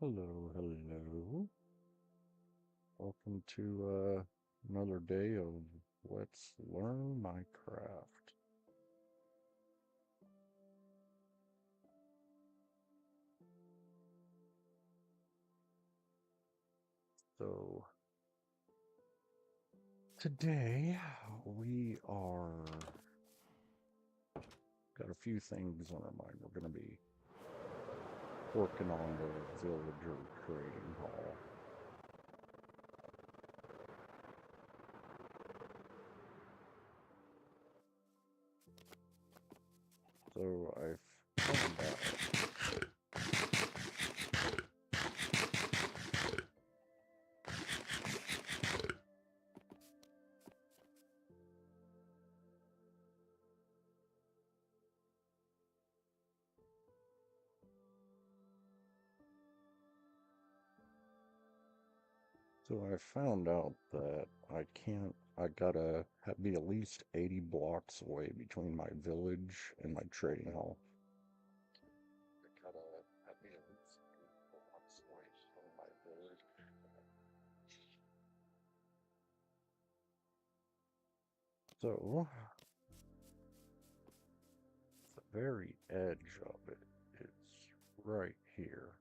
Hello, hello. Welcome to another day of Let's Learn Minecraft. So today we are got a few things on our mind. We're going to be working on the villager trading hall. So I've found out that I gotta be at least 80 blocks away between my village and my trading hall. I gotta be at least 80 blocks away from my village. So, the very edge of it is right here.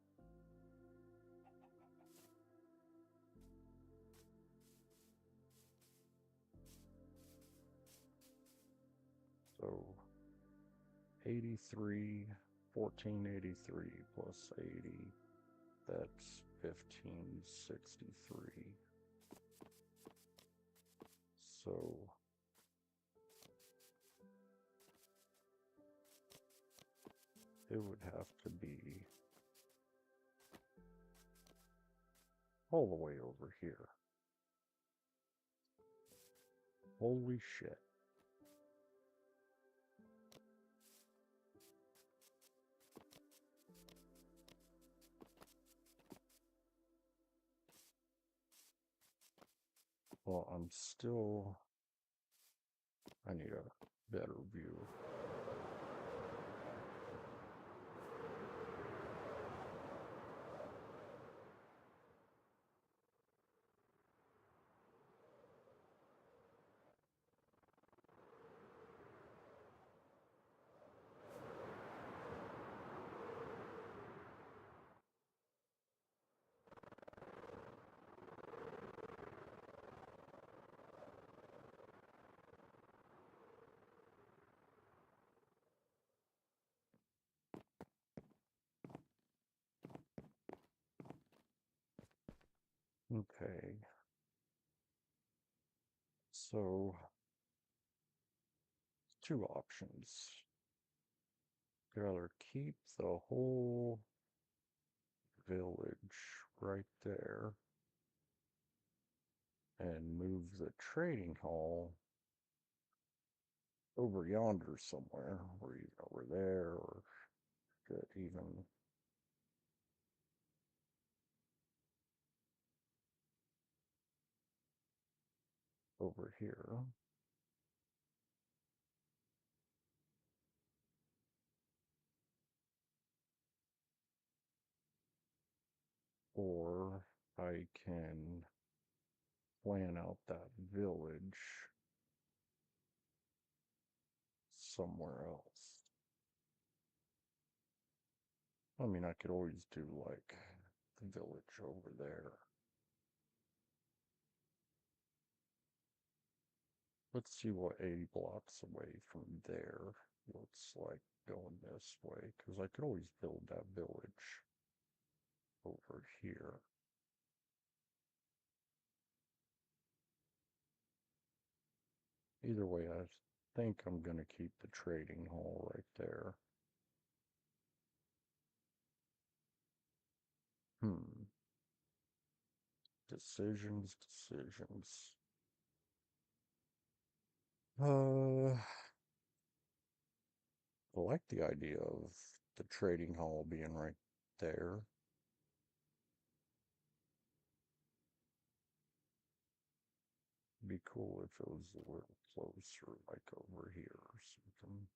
So 1483 plus 80, that's 1563. So it would have to be all the way over here. Holy shit. Well, I need a better view. Okay. So, two options. You either keep the whole village right there and move the trading hall over yonder somewhere, or over there, or even over here. Or I can plan out that village somewhere else. I mean, I could always do like the village over there. Let's see what 80 blocks away from there looks like going this way, because I could always build that village over here. Either way, I think I'm going to keep the trading hall right there. Decisions. I like the idea of the trading hall being right there. Be cool if it was a little closer, like over here or something.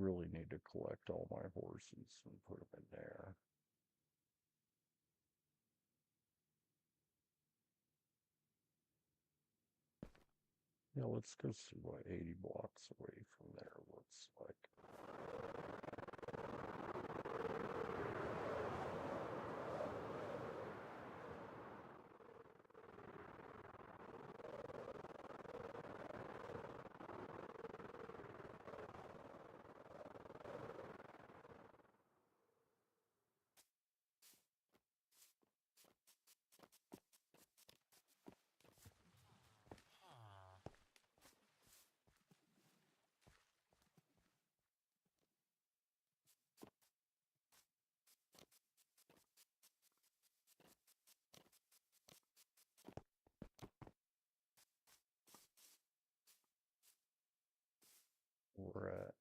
really need to collect all my horses and put them in there. Yeah, let's go see what 80 blocks away from there looks like. We're at,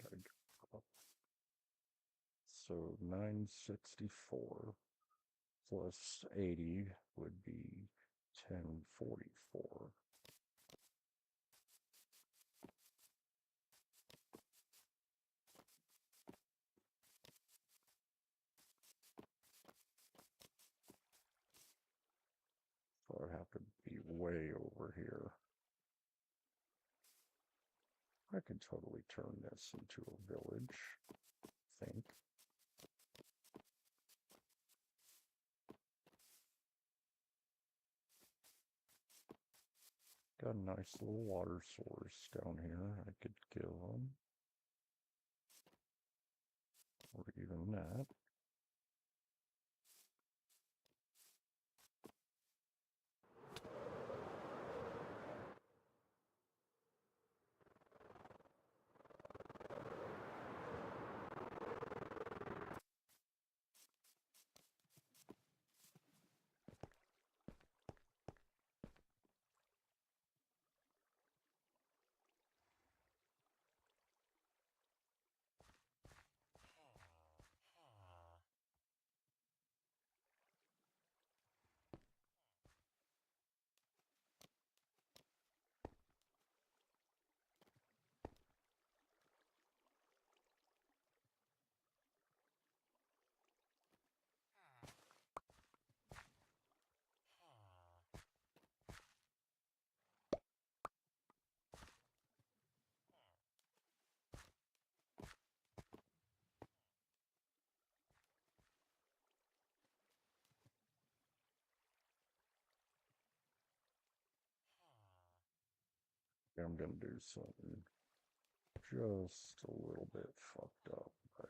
gotta go up. So 964 plus 80 would be 1044. So I have to be way over here. I could totally turn this into a village, I think. Got a nice little water source down here I could give them. Or even that. I'm gonna do something just a little bit fucked up, but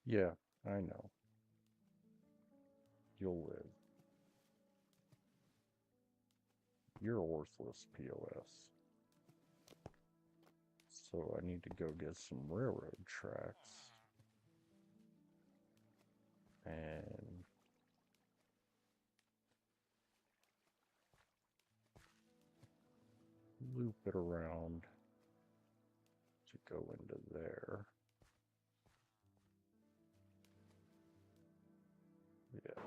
yeah, I know. You'll live. You're a worthless POS. So I need to go get some railroad tracks. And loop it around to go into there. Yeah.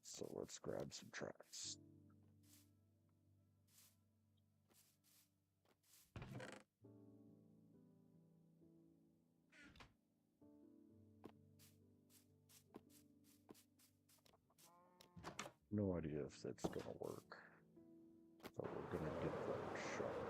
So let's grab some tracks. No idea if that's gonna work. So we're gonna give that a shot.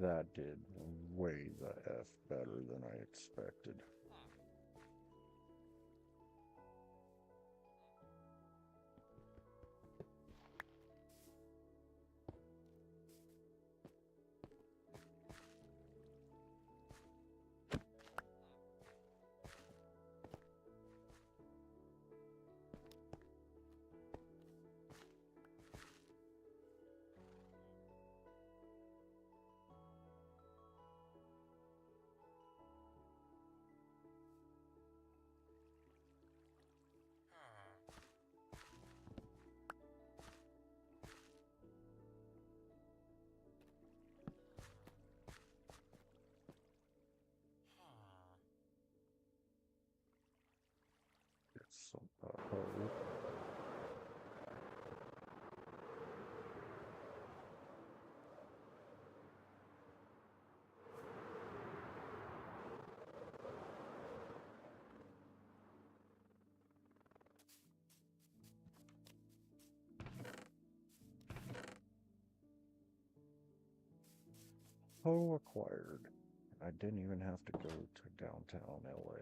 That did way the F better than I expected. Get some hoe. Hoe acquired. I didn't even have to go to downtown LA.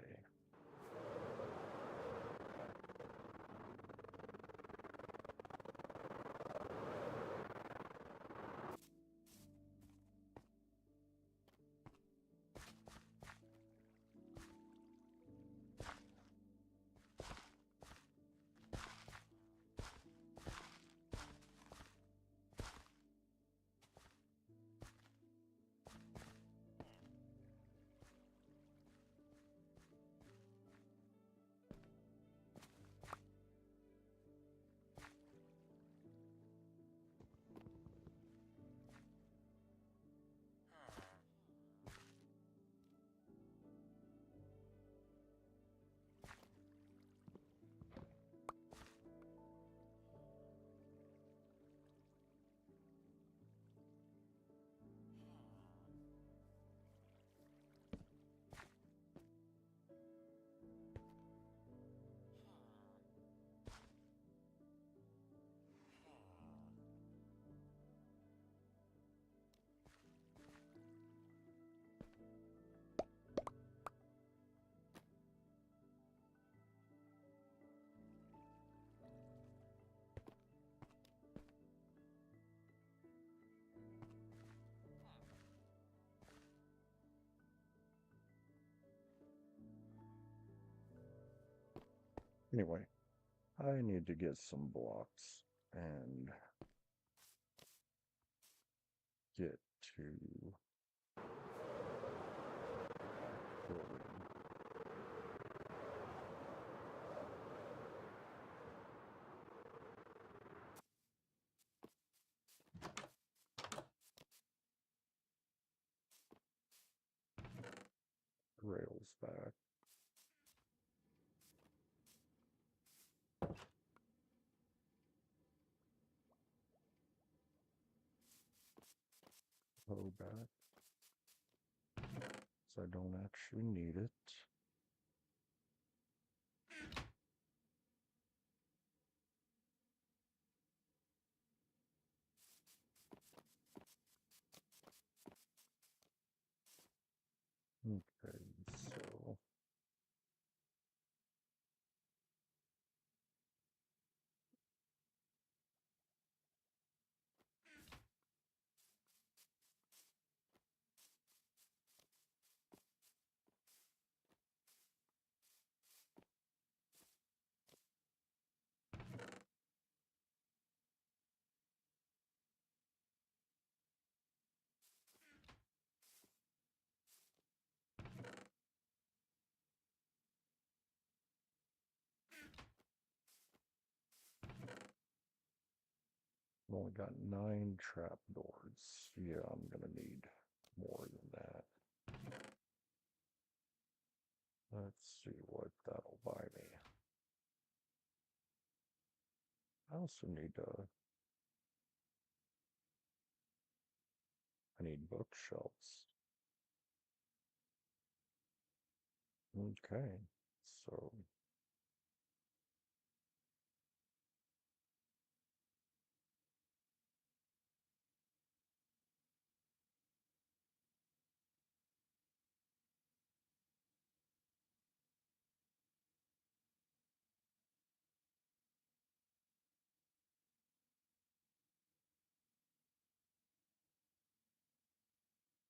Anyway, I need to get some blocks and get to building. Rails back. Hoe back. So I don't actually need it. Okay, so I've only got 9 trapdoors. Yeah, I'm gonna need more than that. Let's see what that'll buy me. I also need I need bookshelves. Okay, so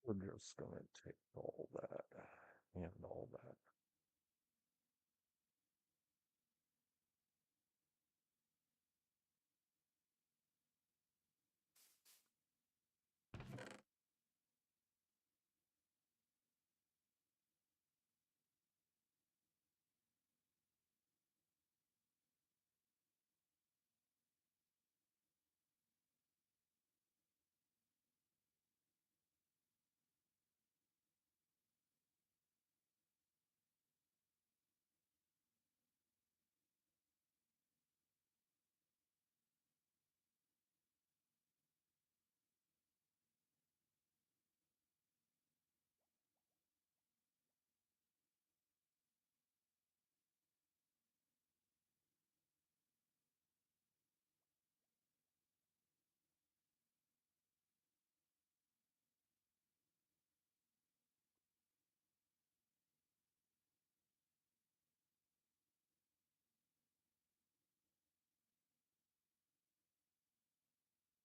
We're just gonna take all that and all that.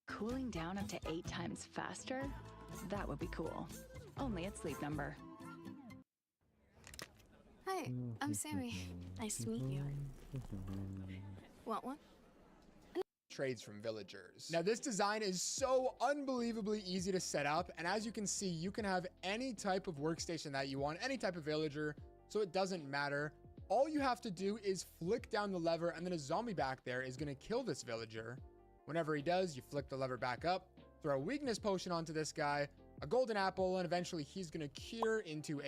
Cooling down up to 8 times faster? That would be cool. Only at Sleep Number. Hi, I'm Sammy. Nice to meet you. Want one? Trades from villagers. Now this design is so unbelievably easy to set up, and as you can see, you can have any type of workstation that you want, any type of villager, so it doesn't matter. All you have to do is flick down the lever, and then a zombie back there is going to kill this villager. Whenever he does, you flick the lever back up, throw a weakness potion onto this guy, a golden apple, and eventually he's going to cure into a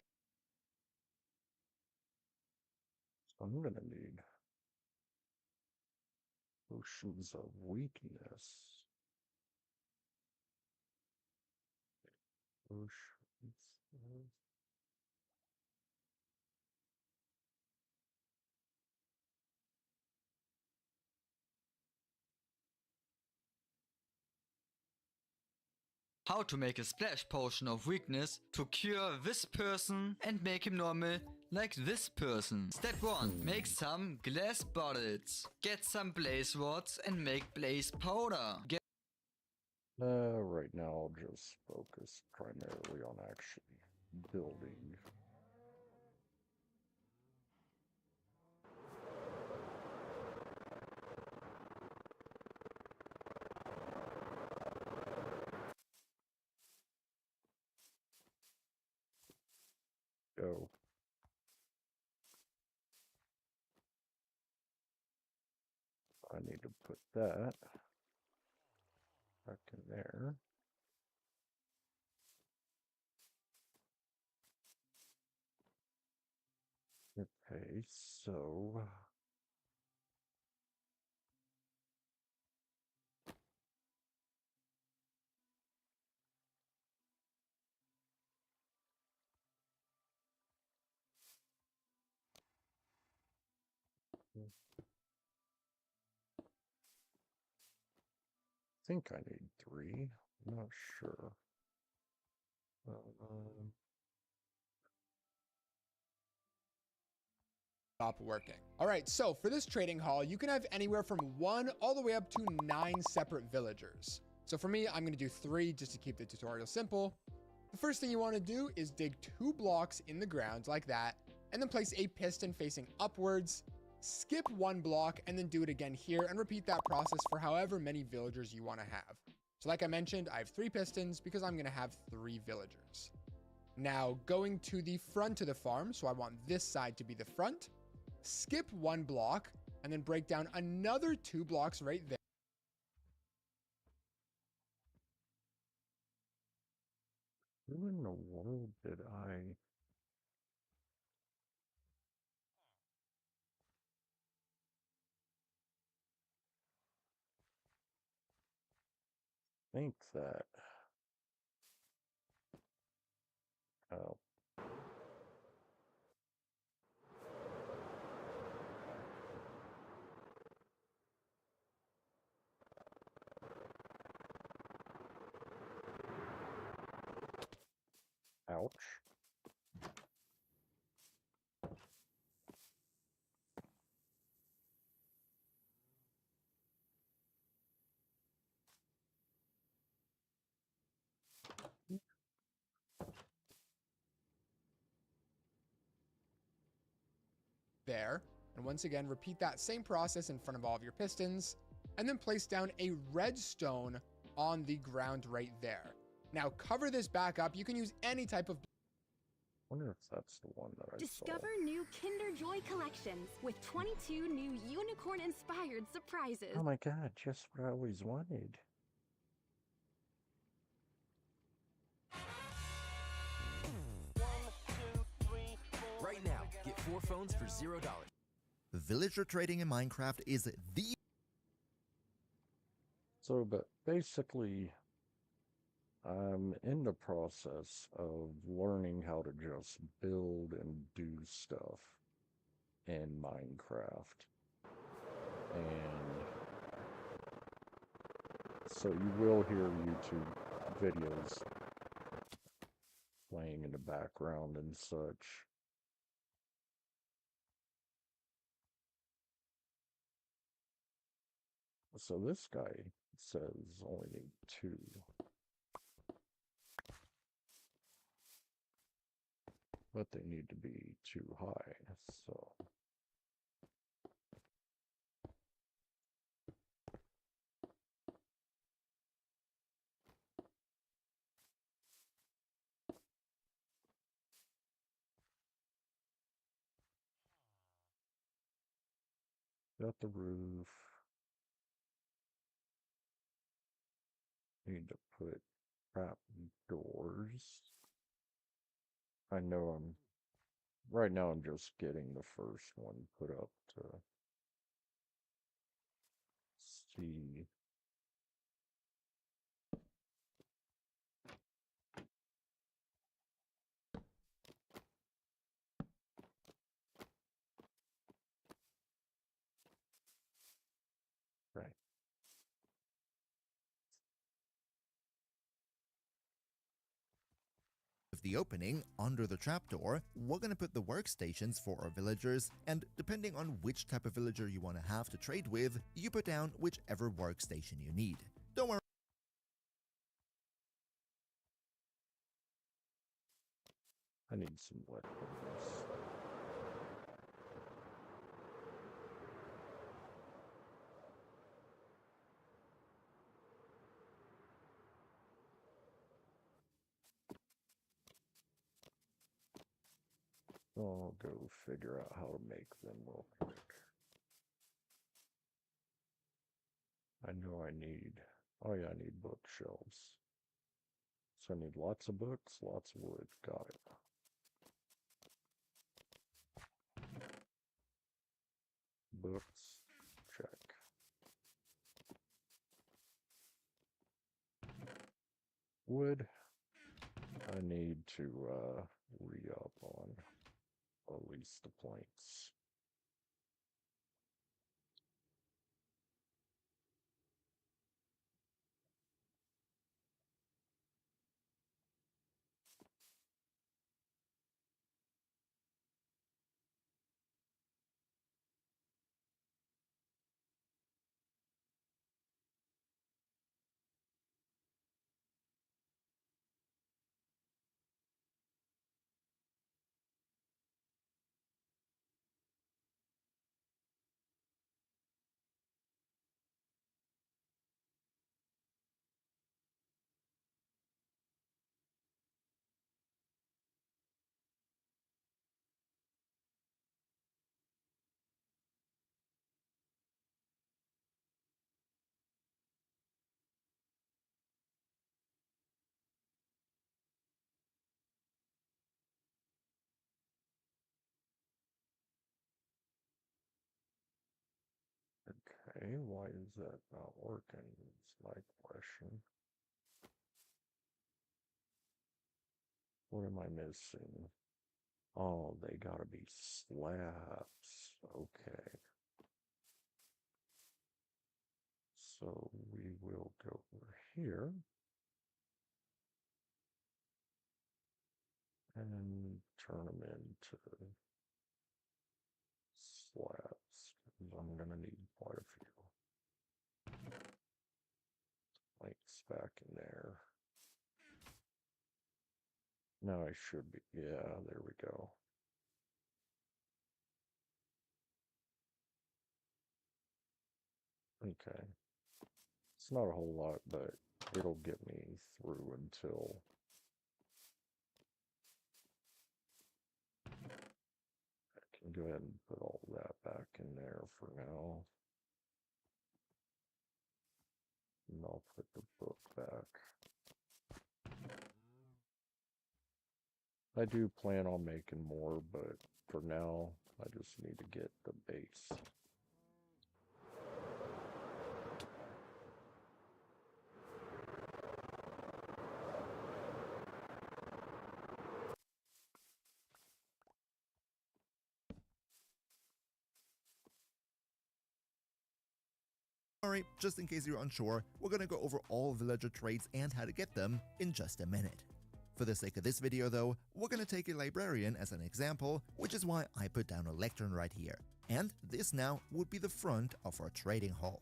So I'm gonna need potions of weakness. Potions of... How to make a splash potion of weakness to cure this person and make him normal like this person. Step 1. Make some glass bottles. Get some blaze rods and make blaze powder. Right now I'll just focus primarily on actually building. Go. I need to put that back in there. Okay, so I think I need 3. I'm not sure. stop working. All right, so for this trading hall, you can have anywhere from 1 all the way up to 9 separate villagers. So for me, I'm going to do 3 just to keep the tutorial simple. The first thing you want to do is dig 2 blocks in the ground like that, and then place a piston facing upwards, skip 1 block, and then do it again here, and repeat that process for however many villagers you want to have. So like I mentioned, I have 3 pistons because I'm going to have 3 villagers. Now going to the front of the farm, so I want this side to be the front, skip 1 block, and then break down another 2 blocks right there. Who in the world did I think that? Oh. Ouch. once again, repeat that same process in front of all of your pistons, and then place down a redstone on the ground right there. Now cover this back up. You can use any type of... Wonder if that's the one that I Discover saw. new Kinder Joy collections with 22 new unicorn-inspired surprises. Oh my god, just what I always wanted. Right now, get 4 phones for $0. Villager trading in Minecraft is the... So, but basically, I'm in the process of learning how to just build and do stuff in Minecraft. And so you will hear YouTube videos playing in the background and such. So this guy says only need 2. But they need to be too high, so... Got the roof. Need to put trap doors. I know right now I'm just getting the first one put up to see. Right. With the opening under the trapdoor, we're gonna put the workstations for our villagers, and depending on which type of villager you want to have to trade with, you put down whichever workstation you need. Don't worry. I need some weapons. I'll go figure out how to make them real quick. I know I need, oh yeah, I need bookshelves. So I need lots of books, lots of wood. Got it. Books, check. Wood, I need to re-up on at least the planks. Okay, why is that not working? It's my question. What am I missing? Oh, they gotta be slabs. Okay. So we will go over here. And turn them into slabs. 'Cause I'm gonna need quite a few. Lights back in there. Now I should be, yeah, there we go. Okay. It's not a whole lot, but it'll get me through until I can go ahead and put all that back in there for now. And I'll put the book back. I do plan on making more, but for now, I just need to get the base. Alright, just in case you're unsure, we're gonna go over all villager traits and how to get them in just a minute. For the sake of this video though, we're gonna take a librarian as an example, which is why I put down a lectern right here. And this now would be the front of our trading hall.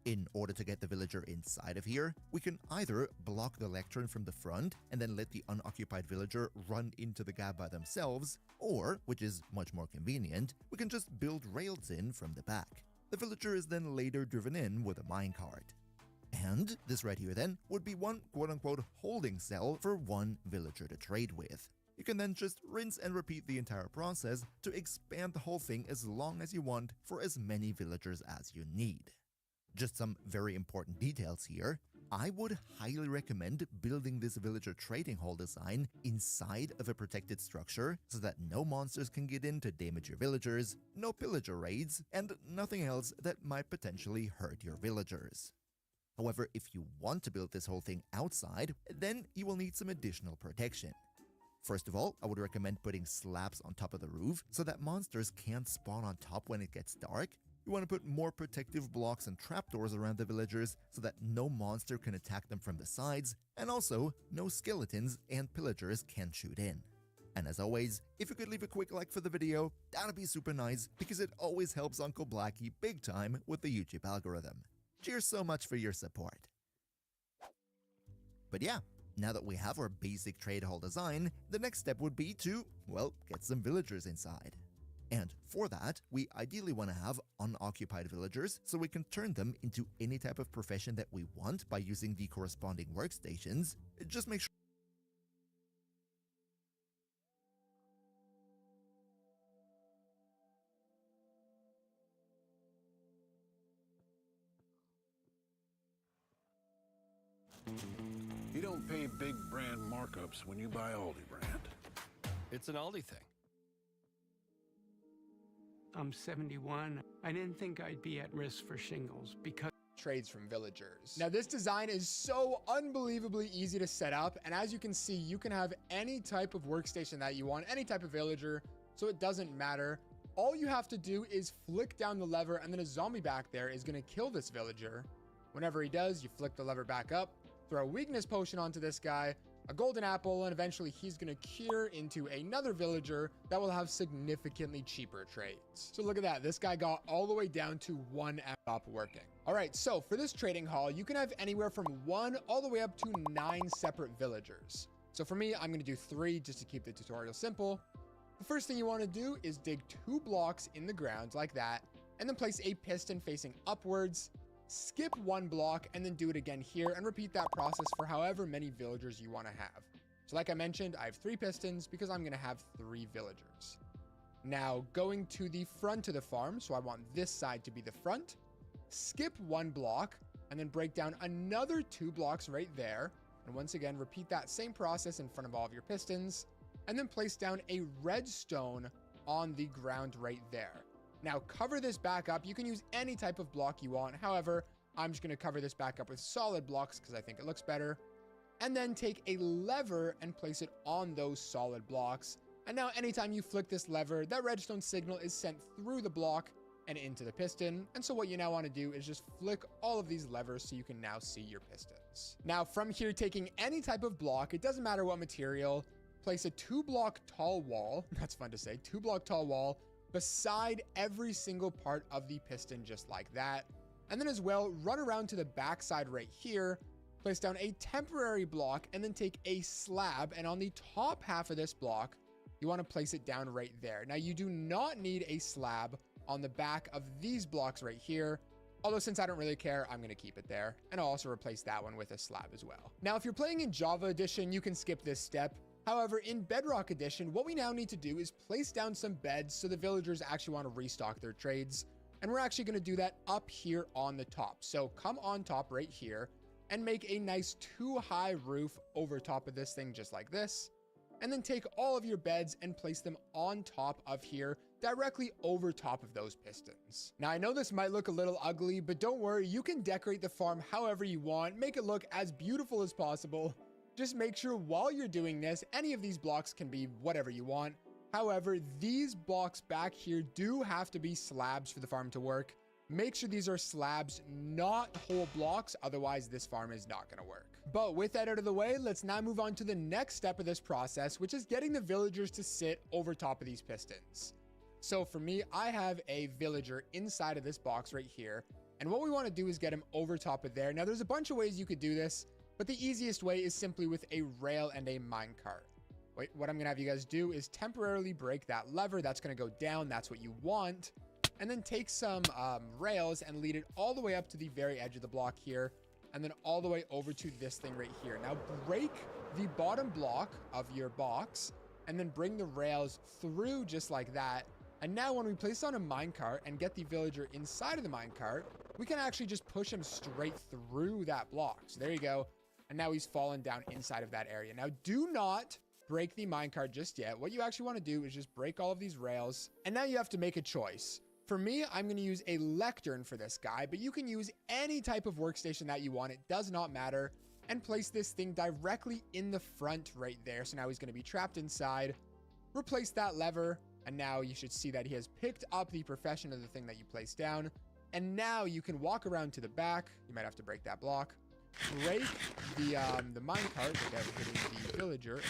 In order to get the villager inside of here, we can either block the lectern from the front and then let the unoccupied villager run into the gap by themselves, or, which is much more convenient, we can just build rails in from the back. The villager is then later driven in with a minecart. And this right here then would be one quote-unquote holding cell for one villager to trade with. You can then just rinse and repeat the entire process to expand the whole thing as long as you want for as many villagers as you need. Just some very important details here. I would highly recommend building this villager trading hall design inside of a protected structure so that no monsters can get in to damage your villagers, no pillager raids, and nothing else that might potentially hurt your villagers. However, if you want to build this whole thing outside, then you will need some additional protection. First of all, I would recommend putting slabs on top of the roof so that monsters can't spawn on top when it gets dark. You want to put more protective blocks and trapdoors around the villagers so that no monster can attack them from the sides, and also no skeletons and pillagers can shoot in. And as always, if you could leave a quick like for the video, that'd be super nice because it always helps Uncle Blackie big time with the YouTube algorithm. Cheers so much for your support. But yeah, now that we have our basic trade hall design, the next step would be to, well, get some villagers inside. And for that, we ideally want to have unoccupied villagers so we can turn them into any type of profession that we want by using the corresponding workstations. Just make sure You don't pay big brand markups when you buy Aldi brand. It's an Aldi thing. I'm 71. I didn't think I'd be at risk for shingles because trades from villagers. Now this design is so unbelievably easy to set up, and as you can see, you can have any type of workstation that you want, any type of villager, so it doesn't matter. All you have to do is flick down the lever, and then a zombie back there is going to kill this villager. Whenever he does, you flick the lever back up, throw a weakness potion onto this guy, a golden apple, and eventually he's going to cure into another villager that will have significantly cheaper traits. So look at that. This guy got all the way down to 1 stop working. All right, so for this trading hall, you can have anywhere from 1 all the way up to 9 separate villagers. So for me, I'm going to do 3 just to keep the tutorial simple. The first thing you want to do is dig 2 blocks in the ground like that, and then place a piston facing upwards. Skip 1 block and then do it again here and repeat that process for however many villagers you want to have. So like I mentioned, I have 3 pistons because I'm going to have 3 villagers. Now going to the front of the farm, so I want this side to be the front. Skip 1 block and then break down another 2 blocks right there. And once again, repeat that same process in front of all of your pistons. And then place down a redstone on the ground right there. Now cover this back up. You can use any type of block you want. However, I'm just going to cover this back up with solid blocks because I think it looks better. And then take a lever and place it on those solid blocks. And now anytime you flick this lever, that redstone signal is sent through the block and into the piston. And so what you now want to do is just flick all of these levers so you can now see your pistons. Now from here, taking any type of block, it doesn't matter what material, place a 2-block tall wall. That's fun to say, 2-block tall wall beside every single part of the piston just like that. And then as well, run around to the back side right here, place down a temporary block, and then take a slab, and on the top half of this block, you want to place it down right there. Now you do not need a slab on the back of these blocks right here. Although since I don't really care, I'm going to keep it there. And I'll also replace that one with a slab as well. Now, if you're playing in Java Edition, you can skip this step. However, in Bedrock Edition, what we now need to do is place down some beds so the villagers actually want to restock their trades. And we're actually going to do that up here on the top. So come on top right here and make a nice 2-high roof over top of this thing just like this. And then take all of your beds and place them on top of here, directly over top of those pistons. Now, I know this might look a little ugly, but don't worry, you can decorate the farm however you want, make it look as beautiful as possible. Just make sure while you're doing this, any of these blocks can be whatever you want. However, these blocks back here do have to be slabs for the farm to work. Make sure these are slabs, not whole blocks, otherwise this farm is not going to work. But with that out of the way, let's now move on to the next step of this process, which is getting the villagers to sit over top of these pistons. So for me, I have a villager inside of this box right here. And what we want to do is get him over top of there. Now, there's a bunch of ways you could do this, but the easiest way is simply with a rail and a minecart. Wait, what I'm going to have you guys do is temporarily break that lever. That's going to go down. That's what you want. And then take some rails and lead it all the way up to the very edge of the block here. And then all the way over to this thing right here. Now break the bottom block of your box and then bring the rails through just like that. And now when we place on a minecart and get the villager inside of the minecart, we can actually just push him straight through that block. So there you go. And now he's fallen down inside of that area. Now do not break the minecart just yet. What you actually want to do is just break all of these rails. And now you have to make a choice. For me, I'm going to use a lectern for this guy, but you can use any type of workstation that you want. It does not matter. And place this thing directly in the front right there. So now he's going to be trapped inside. Replace that lever. And now you should see that he has picked up the profession of the thing that you placed down. And now you can walk around to the back. You might have to break that block. Break the minecart without hitting the villager.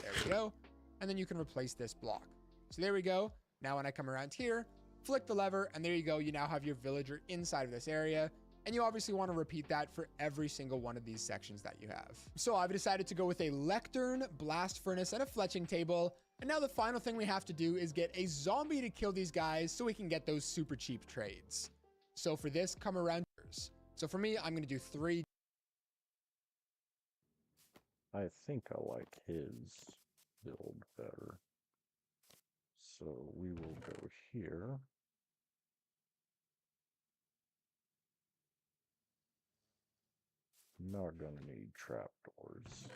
There we go. And then you can replace this block. So there we go. Now when I come around here, flick the lever, and there you go. You now have your villager inside of this area. And you obviously want to repeat that for every single one of these sections that you have. So I've decided to go with a lectern, blast furnace, and a fletching table. And now the final thing we have to do is get a zombie to kill these guys so we can get those super cheap trades. So for this, come around. So for me, I'm going to do 3. I think I like his build better. So we will go here. Not gonna need trapdoors.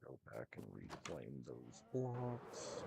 Go back and reclaim those blocks.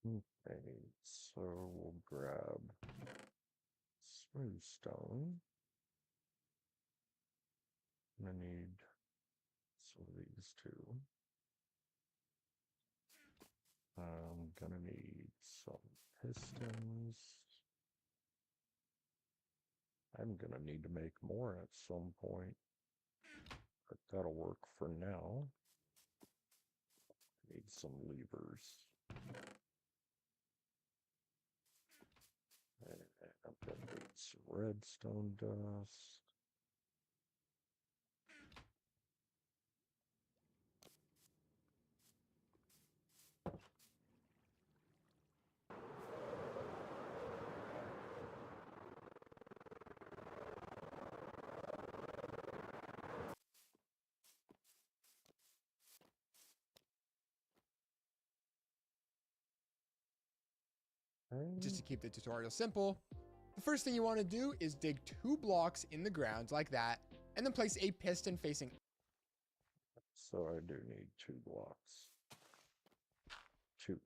Okay, so we'll grab smooth stone. I need some of these too. I'm gonna need some pistons. I'm gonna need to make more at some point, but that'll work for now. Need some levers. And I'm gonna need some redstone dust. Just to keep the tutorial simple, the first thing you want to do is dig 2 blocks in the ground like that, and then place a piston facing. So I do need 2 blocks. 2.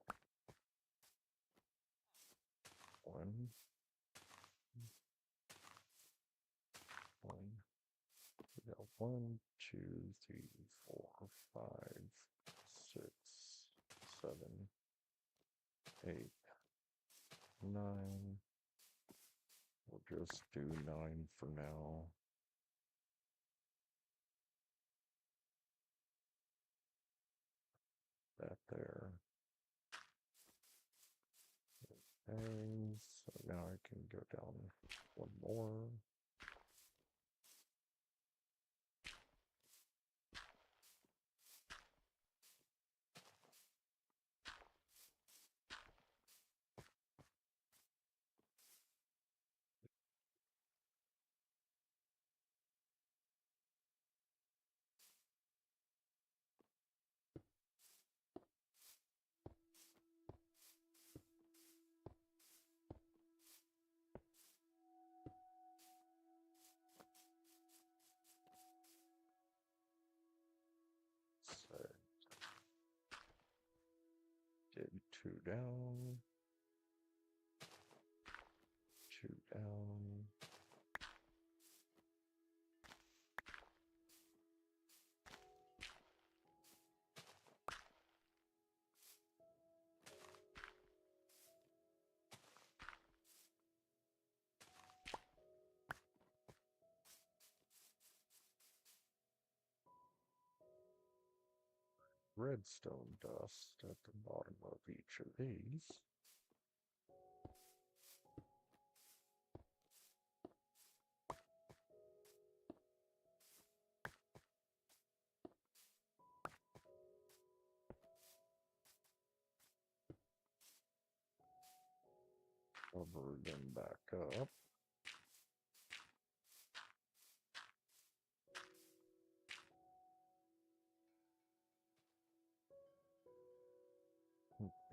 1. 1. We got 1, 2, 3, 4, 5, 6, 7, 8, 9. We'll just do 9 for now. That there. Okay, so now I can go down 1 more. So, did 2 down. 2 down. Redstone dust at the bottom of each of these. Cover them back up.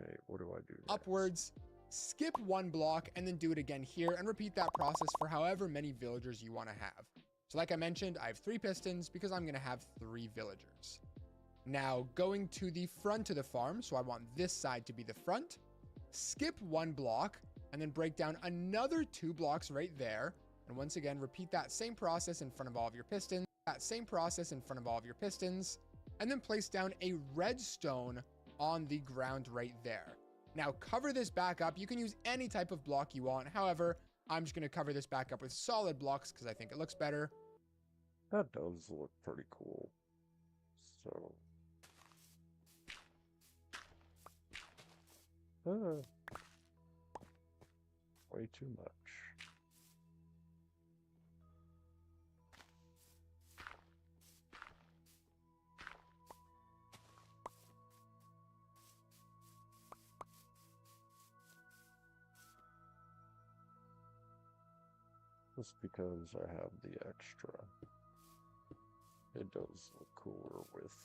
Okay, what do I do next? Upwards, skip 1 block, and then do it again here, and repeat that process for however many villagers you want to have. So like I mentioned, I have 3 pistons because I'm going to have 3 villagers. Now, going to the front of the farm, so I want this side to be the front, skip 1 block, and then break down another 2 blocks right there. And once again, repeat that same process in front of all of your pistons, and then place down a redstone on the ground right there. Now cover this back up. You can use any type of block you want. However, I'm just going to cover this back up with solid blocks because I think it looks better. That does look pretty cool. So, way too much. Just because I have the extra, it does look cooler with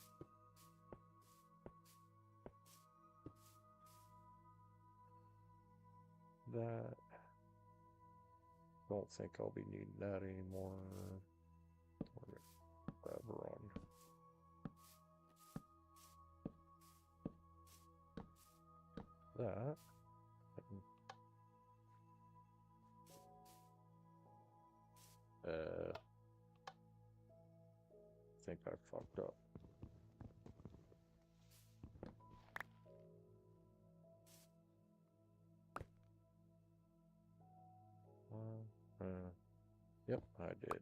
that. Don't think I'll be needing that anymore. We're gonna grab her on. That. I think I fucked up. Yep, I did.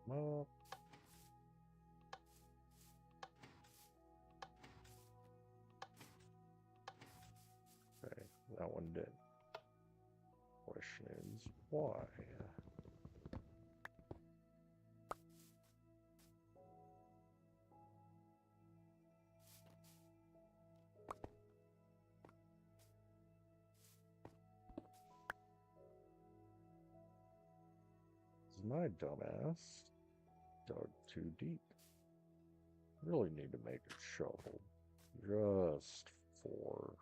Well, okay, that one did. question is, why? My dumbass dug too deep. Really need to make a shovel just for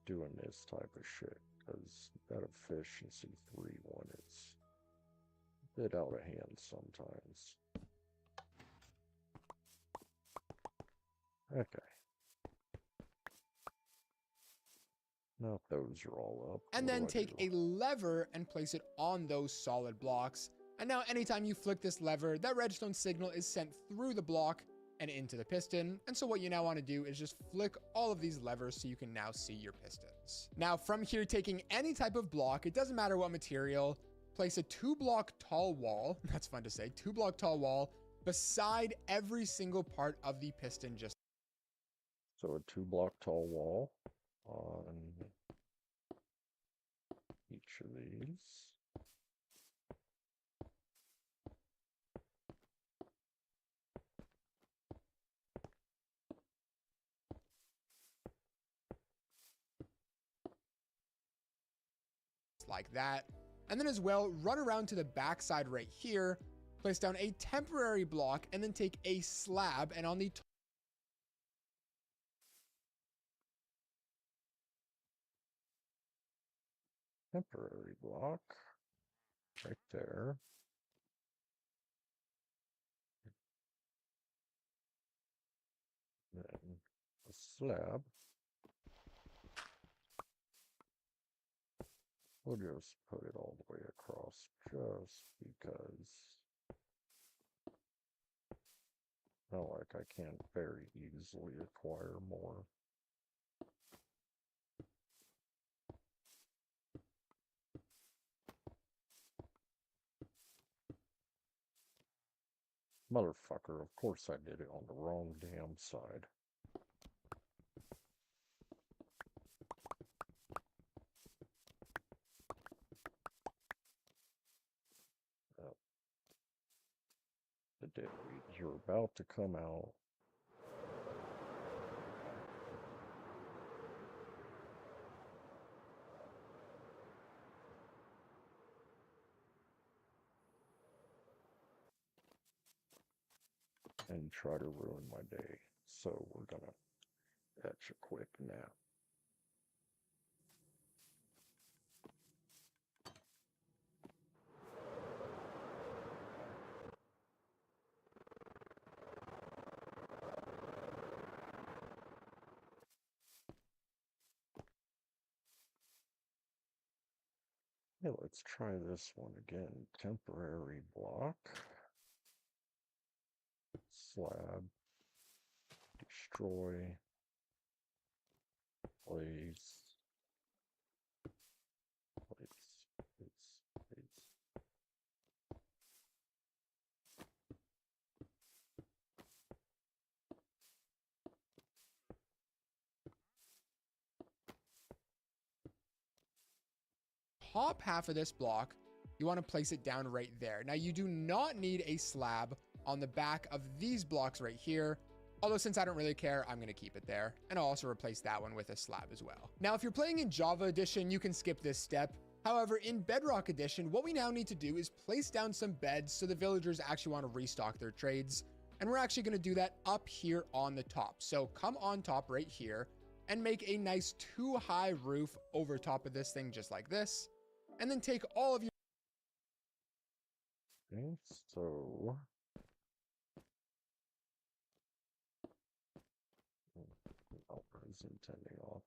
doing this type of shit, because that efficiency 3 one is a bit out of hand sometimes. Okay. Now those are all up. And then take a lever and place it on those solid blocks. And now anytime you flick this lever, that redstone signal is sent through the block and into the piston. And so what you now want to do is just flick all of these levers so you can now see your pistons. Now from here, taking any type of block, it doesn't matter what material, place a 2-block tall wall, that's fun to say, 2-block tall wall, beside every single part of the piston. Just so a 2-block tall wall on each of these. Like that. And then as well, run around to the back side right here, place down a temporary block, and then take a slab, and on the temporary block right there. Then a slab. We'll just put it all the way across just because not like I can't very easily acquire more. Motherfucker, of course I did it on the wrong damn side. The day you're about to come out. And try to ruin my day. So we're gonna etch a quick nap. Hey, let's try this one again. Temporary block. Slab. Destroy. Place. Place. top half of this block, you want to place it down right there. Now you do not need a slab on the back of these blocks right here. Although since I don't really care, I'm going to keep it there. And I'll also replace that one with a slab as well. Now, if you're playing in Java Edition, you can skip this step. However, in Bedrock Edition, what we now need to do is place down some beds so the villagers actually want to restock their trades. And we're actually going to do that up here on the top. So come on top right here and make a nice 2-high roof over top of this thing just like this. And then take all of your... Okay, so... I was intending off.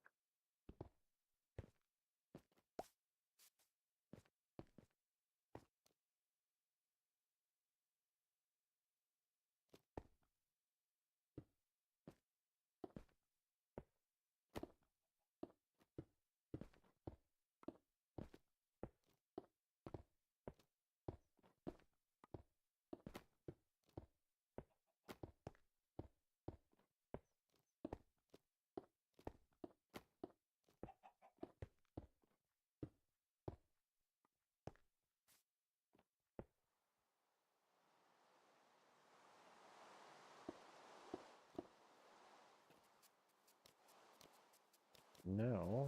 Now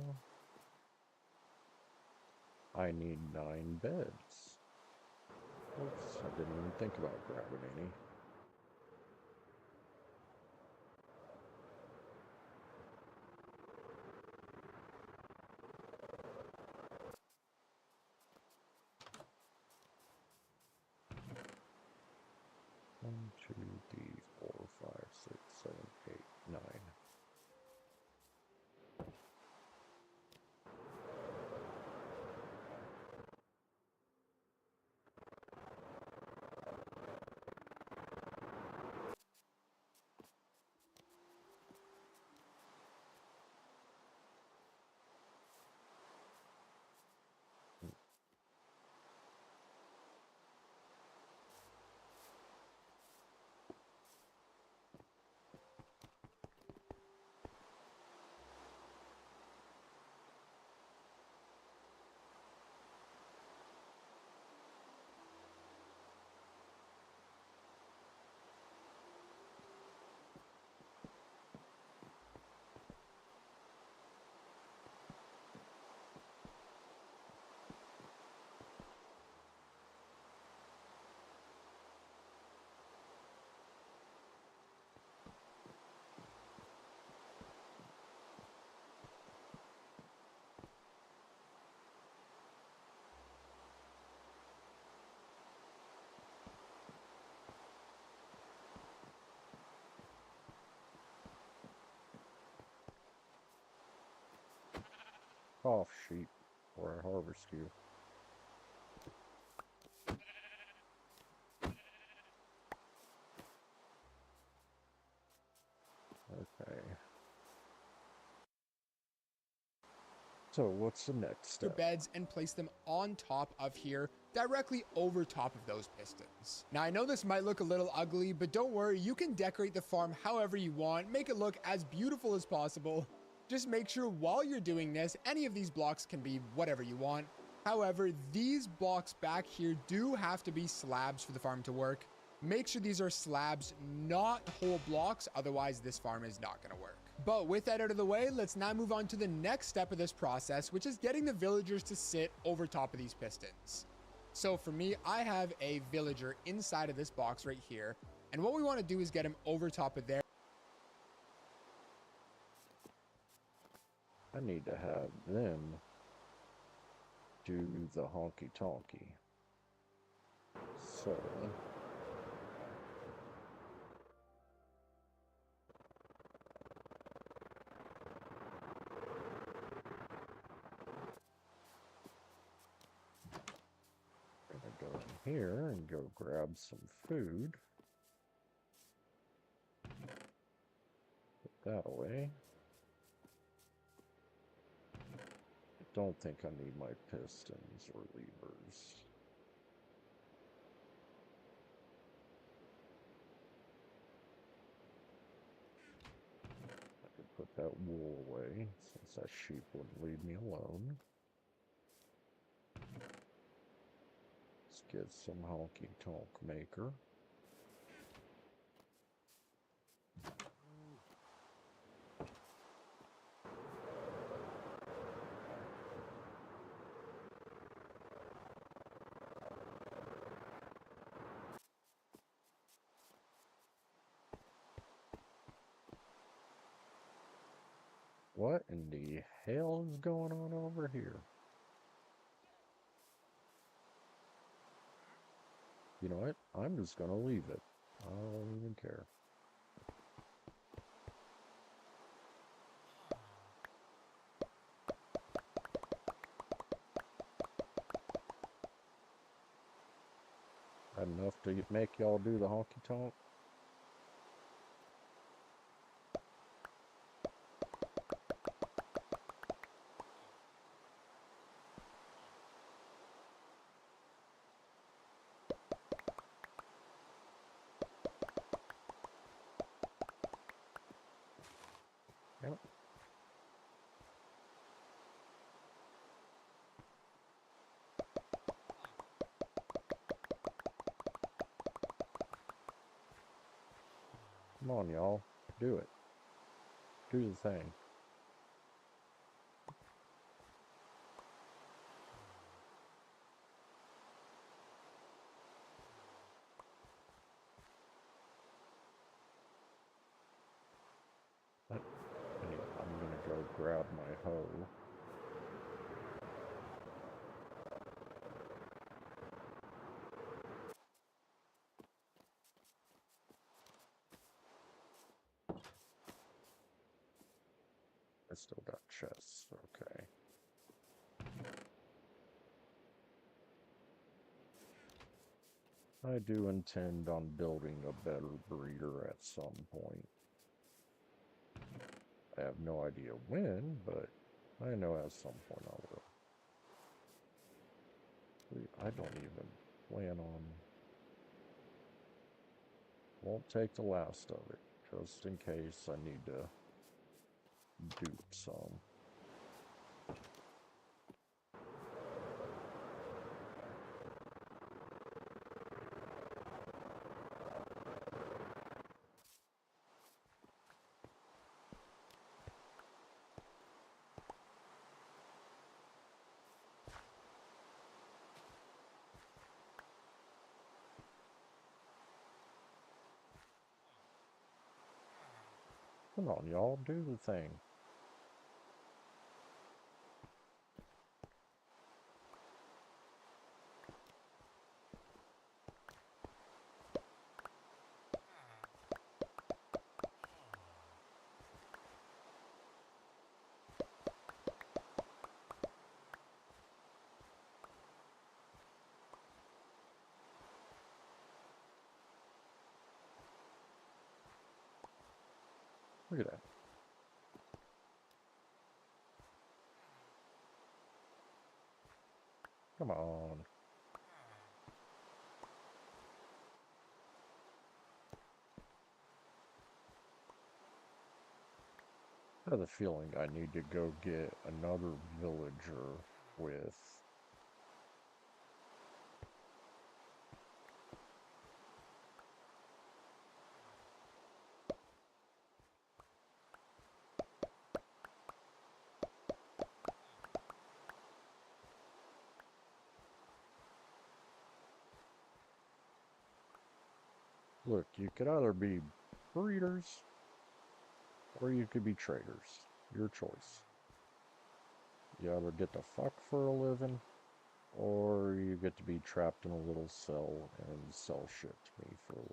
I need 9 beds. Oops, I didn't even think about grabbing any. One, two, three, 4, 5, 6, 7, 8, 9. Off sheep, or I harvest you. Okay. So what's the next Your step? beds and place them on top of here, directly over top of those pistons. Now, I know this might look a little ugly, but don't worry, you can decorate the farm however you want, make it look as beautiful as possible. Just make sure while you're doing this, any of these blocks can be whatever you want. However, these blocks back here do have to be slabs for the farm to work. Make sure these are slabs, not whole blocks, otherwise this farm is not going to work. But with that out of the way, let's now move on to the next step of this process, which is getting the villagers to sit over top of these pistons. So for me, I have a villager inside of this box right here, and what we want to do is get him over top of there. I need to have them do the honky-tonky. So I'm gonna go in here and go grab some food. Put that away. I don't think I need my pistons or levers. I could put that wool away since that sheep wouldn't leave me alone. Let's get some honky-tonk maker. What in the hell is going on over here? You know what? I'm just gonna leave it. I don't even care. Enough to make y'all do the honky-tonk? Yep. Come on, y'all. Do it. Do the thing. grab my hoe. I still got chests, okay. I do intend on building a better breeder at some point. I have no idea when, but I know at some point I will. I don't even plan on... Won't take the last of it, just in case I need to dupe some. Come on, y'all, do the thing. Look at that. Come on. I have the feeling I need to go get another villager with... Look, you could either be breeders, or you could be traders. Your choice. You either get to fuck for a living, or you get to be trapped in a little cell and sell shit to me for a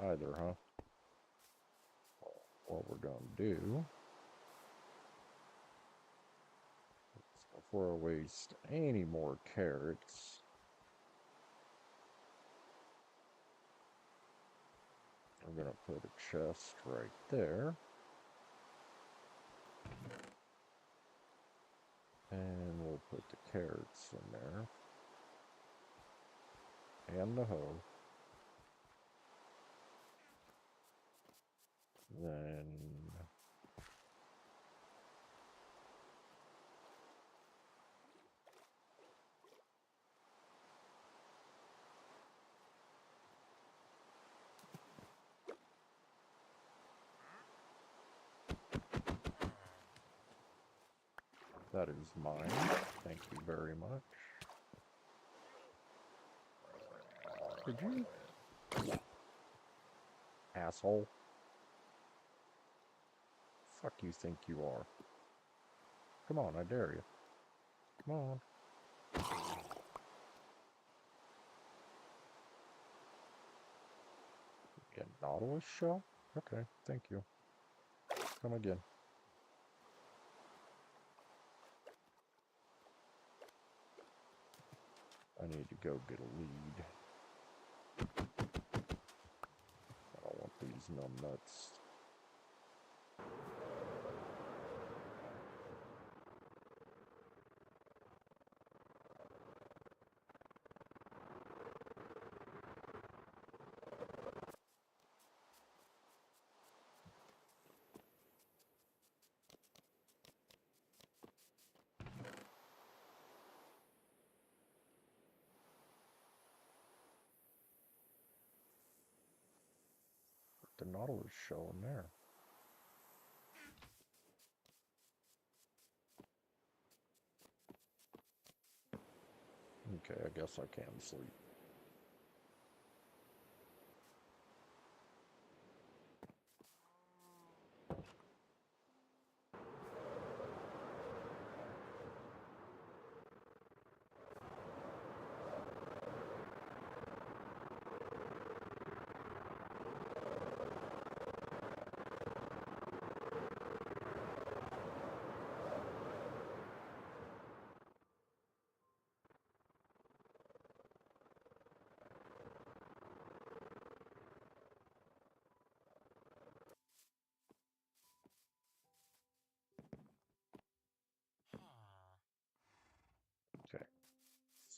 living. Either, huh? What we're gonna do... Before I waste any more carrots, I'm gonna put a chest right there, and we'll put the carrots in there, and the hoe. Then that is mine. Thank you very much. Did you? Asshole. Fuck you think you are. Come on, I dare you. Come on. Get Nautilus shell? Okay, thank you. Come again. I need to go get a lead. I don't want these numbnuts. The Nautilus shell in there. Okay, I guess I can sleep.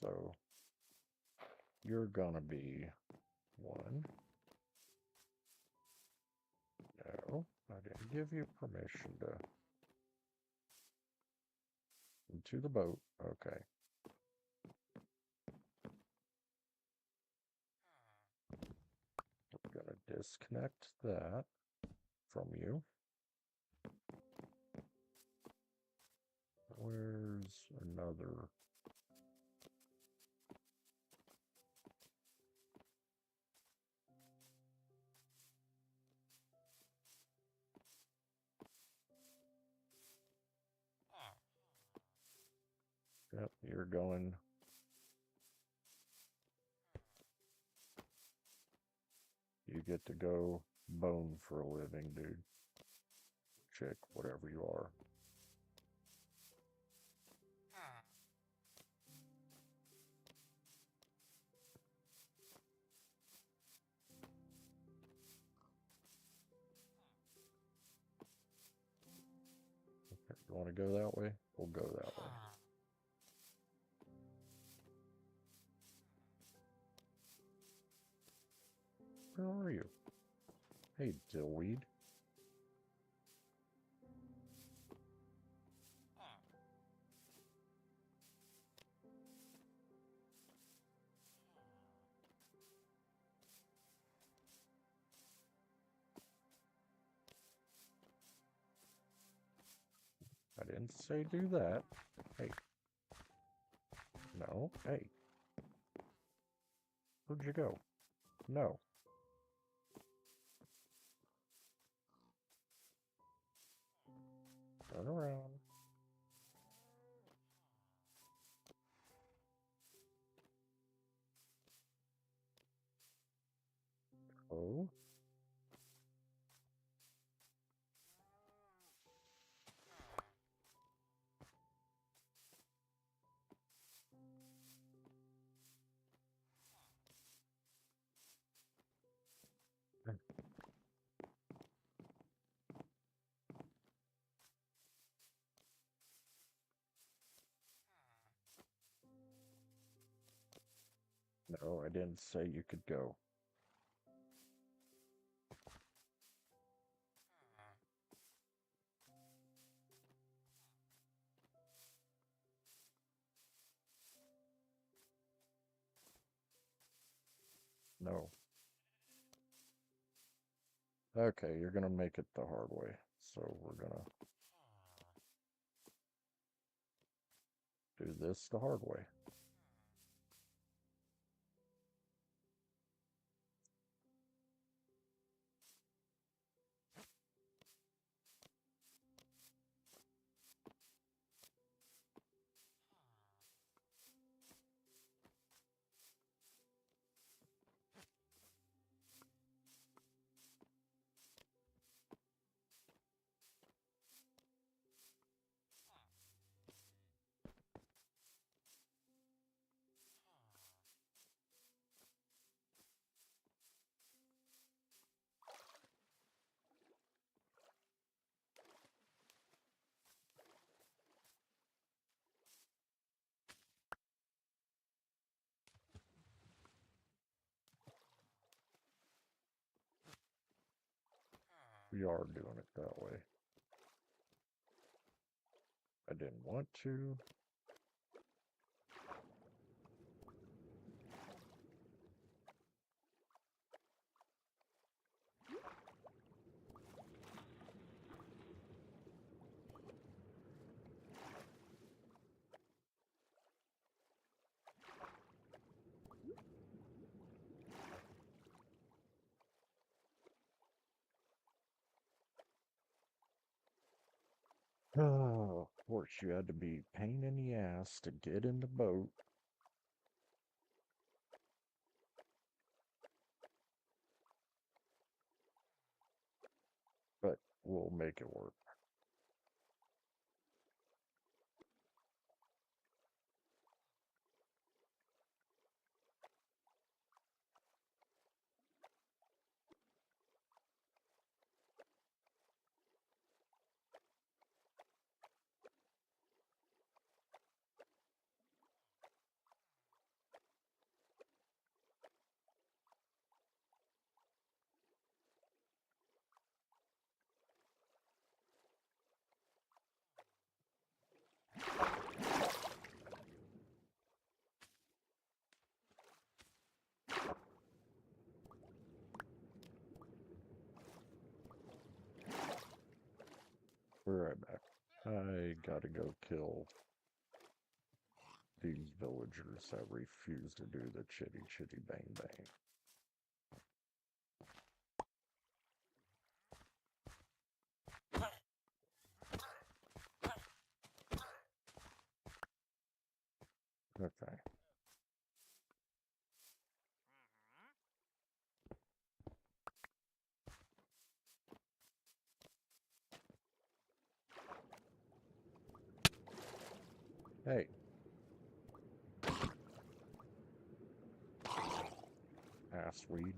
So you're gonna be 1. No, I didn't give you permission to into the boat. Okay. We're gonna disconnect that from you. Where's another? Yep, you're going. You get to go bone for a living, dude. Chick, whatever you are. Okay, you want to go that way? We'll go that way. Where are you? Hey, dillweed. I didn't say do that. Hey. No. Hey. Where'd you go? No. Turn around. Oh. No, I didn't say you could go. No. Okay, you're gonna make it the hard way. So we're gonna do this the hard way. We are doing it that way. I didn't want to. Oh, of course, you had to be pain in the ass to get in the boat. But we'll make it work. We're right back. I gotta go kill these villagers that refuse to do the chitty chitty bang bang. Okay. Hey. Assweed.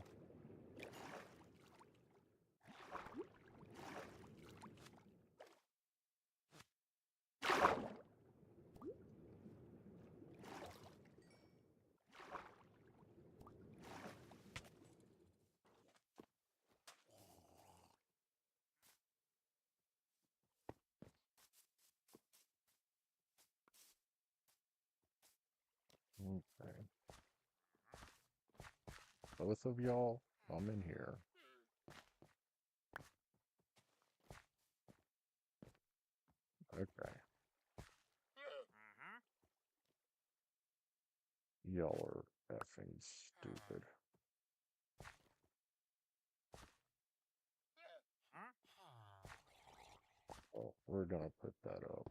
Okay. Both of y'all, I'm in here. Okay. Y'all are effing stupid. Well, we're gonna put that up.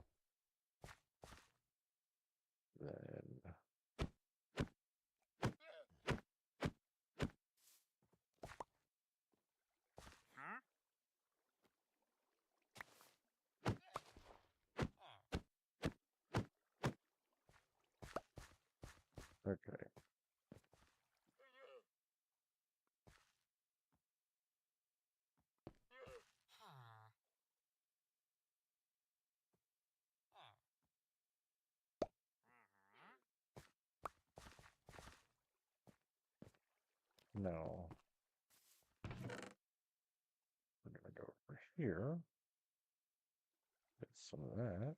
Then okay. Now we're gonna go over here. Get some of that.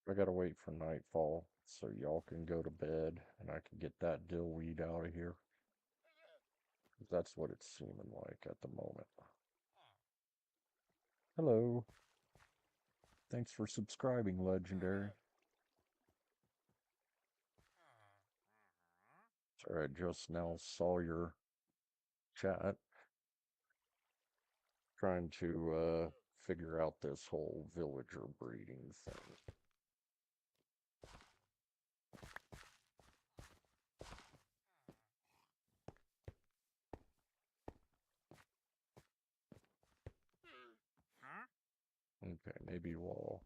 I gotta wait for nightfall so y'all can go to bed and I can get that dillweed out of here. 'Cause that's what it's seeming like at the moment. Hello. Thanks for subscribing, Legendary. Sorry, I just now saw your chat. Trying to figure out this whole villager breeding thing. Okay, maybe we'll...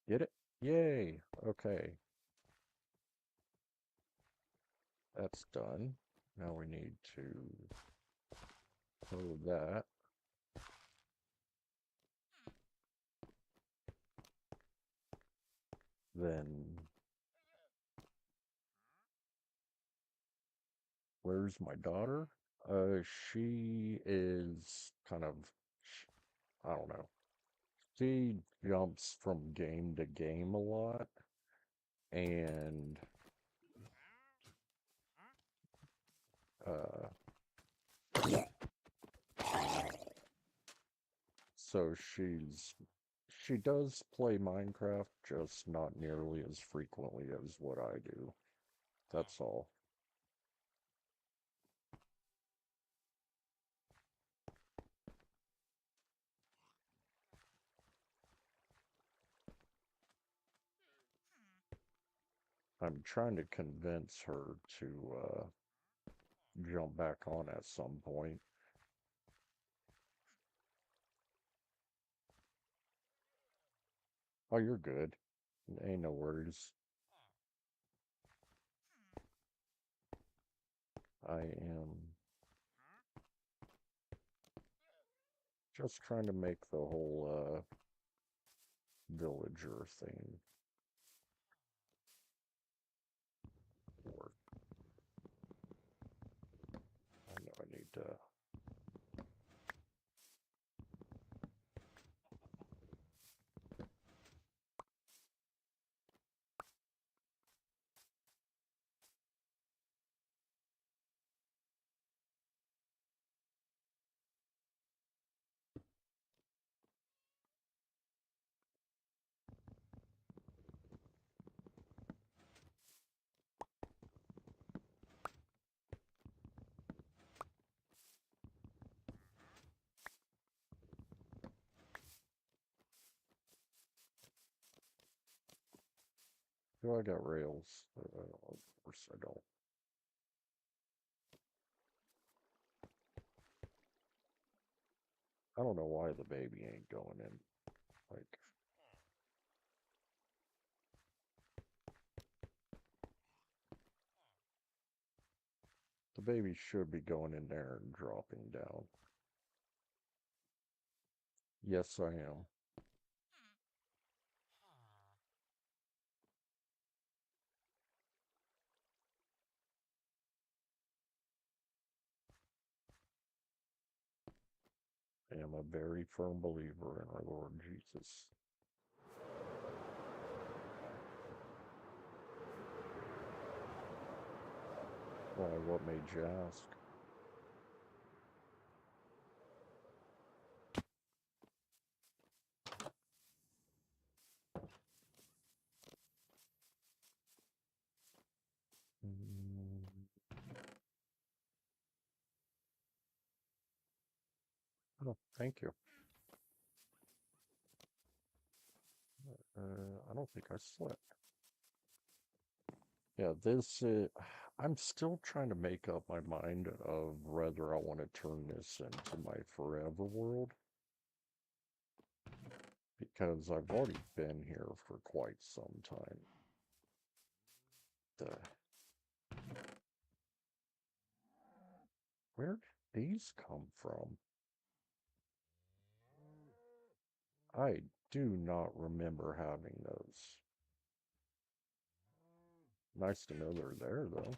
Get it? Yay! Okay. That's done. Now we need to code that. Then... Where's my daughter? She is kind of... I don't know. She jumps from game to game a lot. And... So she does play Minecraft, just not nearly as frequently as what I do. That's all. I'm trying to convince her to jump back on at some point. Oh, you're good. Ain't no worries. I am just trying to make the whole villager thing work. I know I need to. Do I got rails? Of course I don't. I don't know why the baby ain't going in. Like, the baby should be going in there and dropping down. Yes, I am. I am a very firm believer in our Lord Jesus. Why, what made you ask? Oh, thank you. I don't think I slept. Yeah, this I'm still trying to make up my mind of whether I want to turn this into my forever world. Because I've already been here for quite some time. Where did these come from? I do not remember having those. Nice to know they're there, though.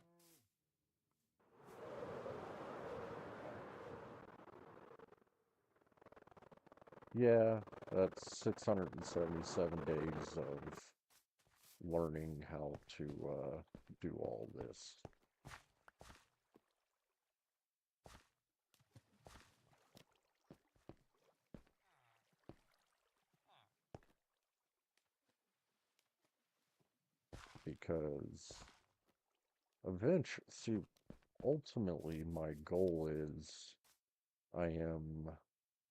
Yeah, that's 677 days of learning how to do all this. Because eventually, see, ultimately my goal is I am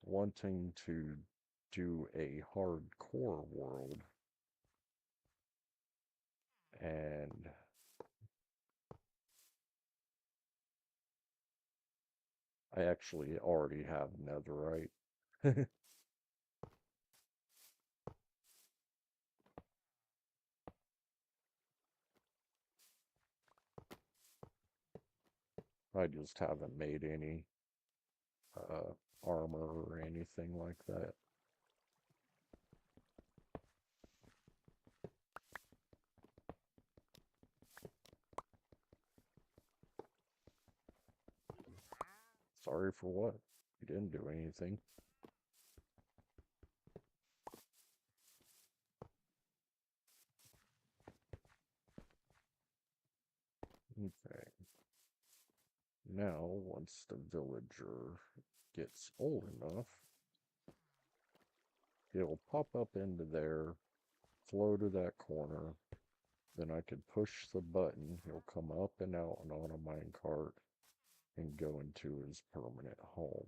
wanting to do a hardcore world, and I actually already have netherite. I just haven't made any armor or anything like that. Sorry for what? You didn't do anything. Okay. Now, once the villager gets old enough, it'll pop up into there, flow to that corner, then I could push the button, he'll come up and out and on a minecart and go into his permanent home.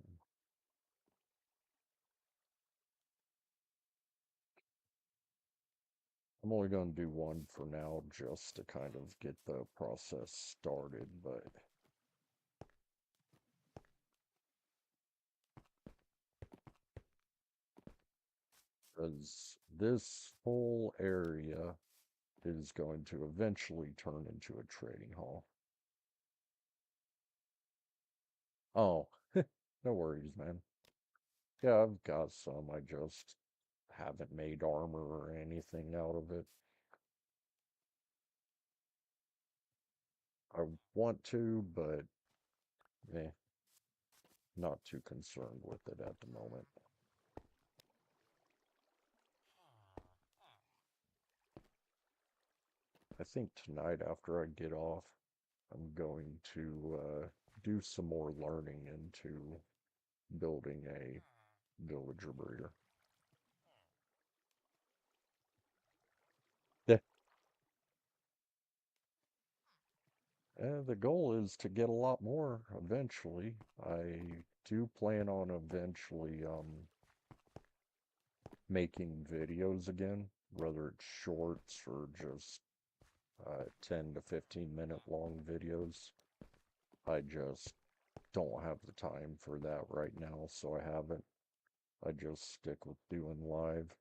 I'm only going to do one for now just to kind of get the process started, but because this whole area is going to eventually turn into a trading hall. Oh, no worries, man. Yeah, I've got some. I just haven't made armor or anything out of it. I want to, but not too concerned with it at the moment. I think tonight after I get off, I'm going to do some more learning into building a villager breeder. Yeah. The goal is to get a lot more eventually. I do plan on eventually making videos again, whether it's shorts or just 10 to 15 minute long videos. I just don't have the time for that right now, so I haven't. I just stick with doing live.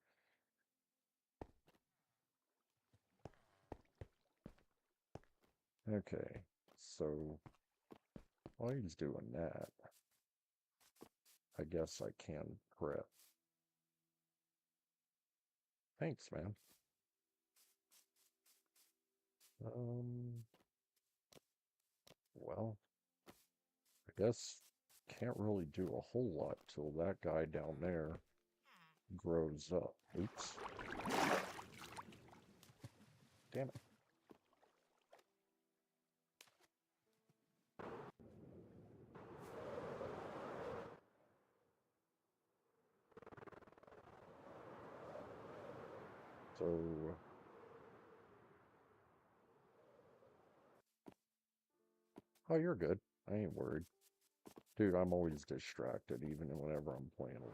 Okay, so while he's doing that, I guess I can prep. Thanks, man. Well, I guess can't really do a whole lot till that guy down there grows up. Oops. Damn it. So, oh, you're good. I ain't worried. Dude, I'm always distracted, even whenever I'm playing alone.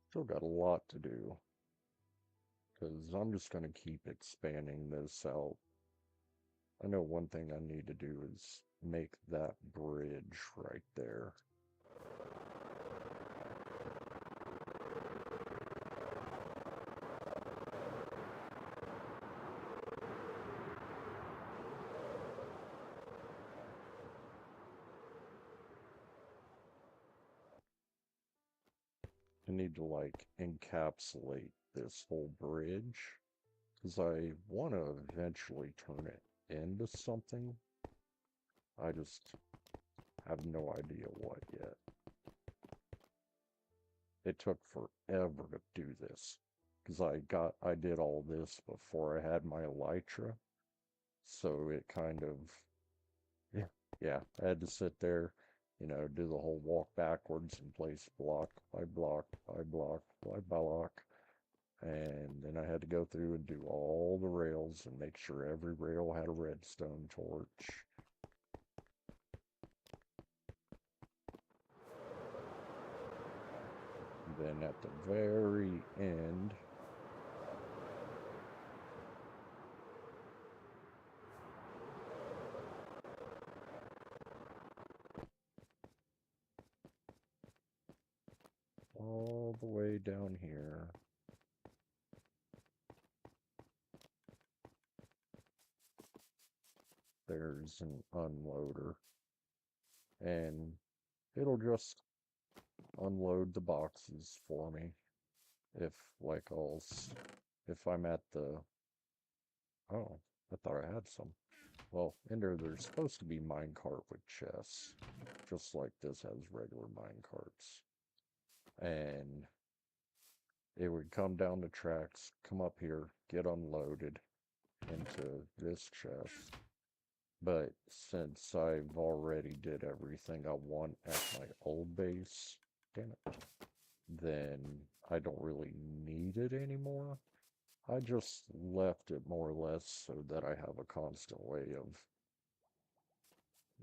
Still got a lot to do. Because I'm just going to keep expanding this out. I know one thing I need to do is make that bridge right there. I need to like encapsulate this whole bridge because I want to eventually turn it into something. I just have no idea what yet. It took forever to do this because I did all this before I had my elytra, so it kind of yeah, I had to sit there, you know, do the whole walk backwards and place block by block by block by block. And then I had to go through and do all the rails and make sure every rail had a redstone torch. And then at the very end, all the way down here, there's an unloader, and it'll just unload the boxes for me if like if I'm at the oh, I thought I had some. Well, in there's supposed to be minecart with chests, just like this has regular minecarts. And it would come down the tracks, come up here, get unloaded into this chest, But since I've already did everything I want at my old base, damn it, then I don't really need it anymore. I just left it more or less so that I have a constant way of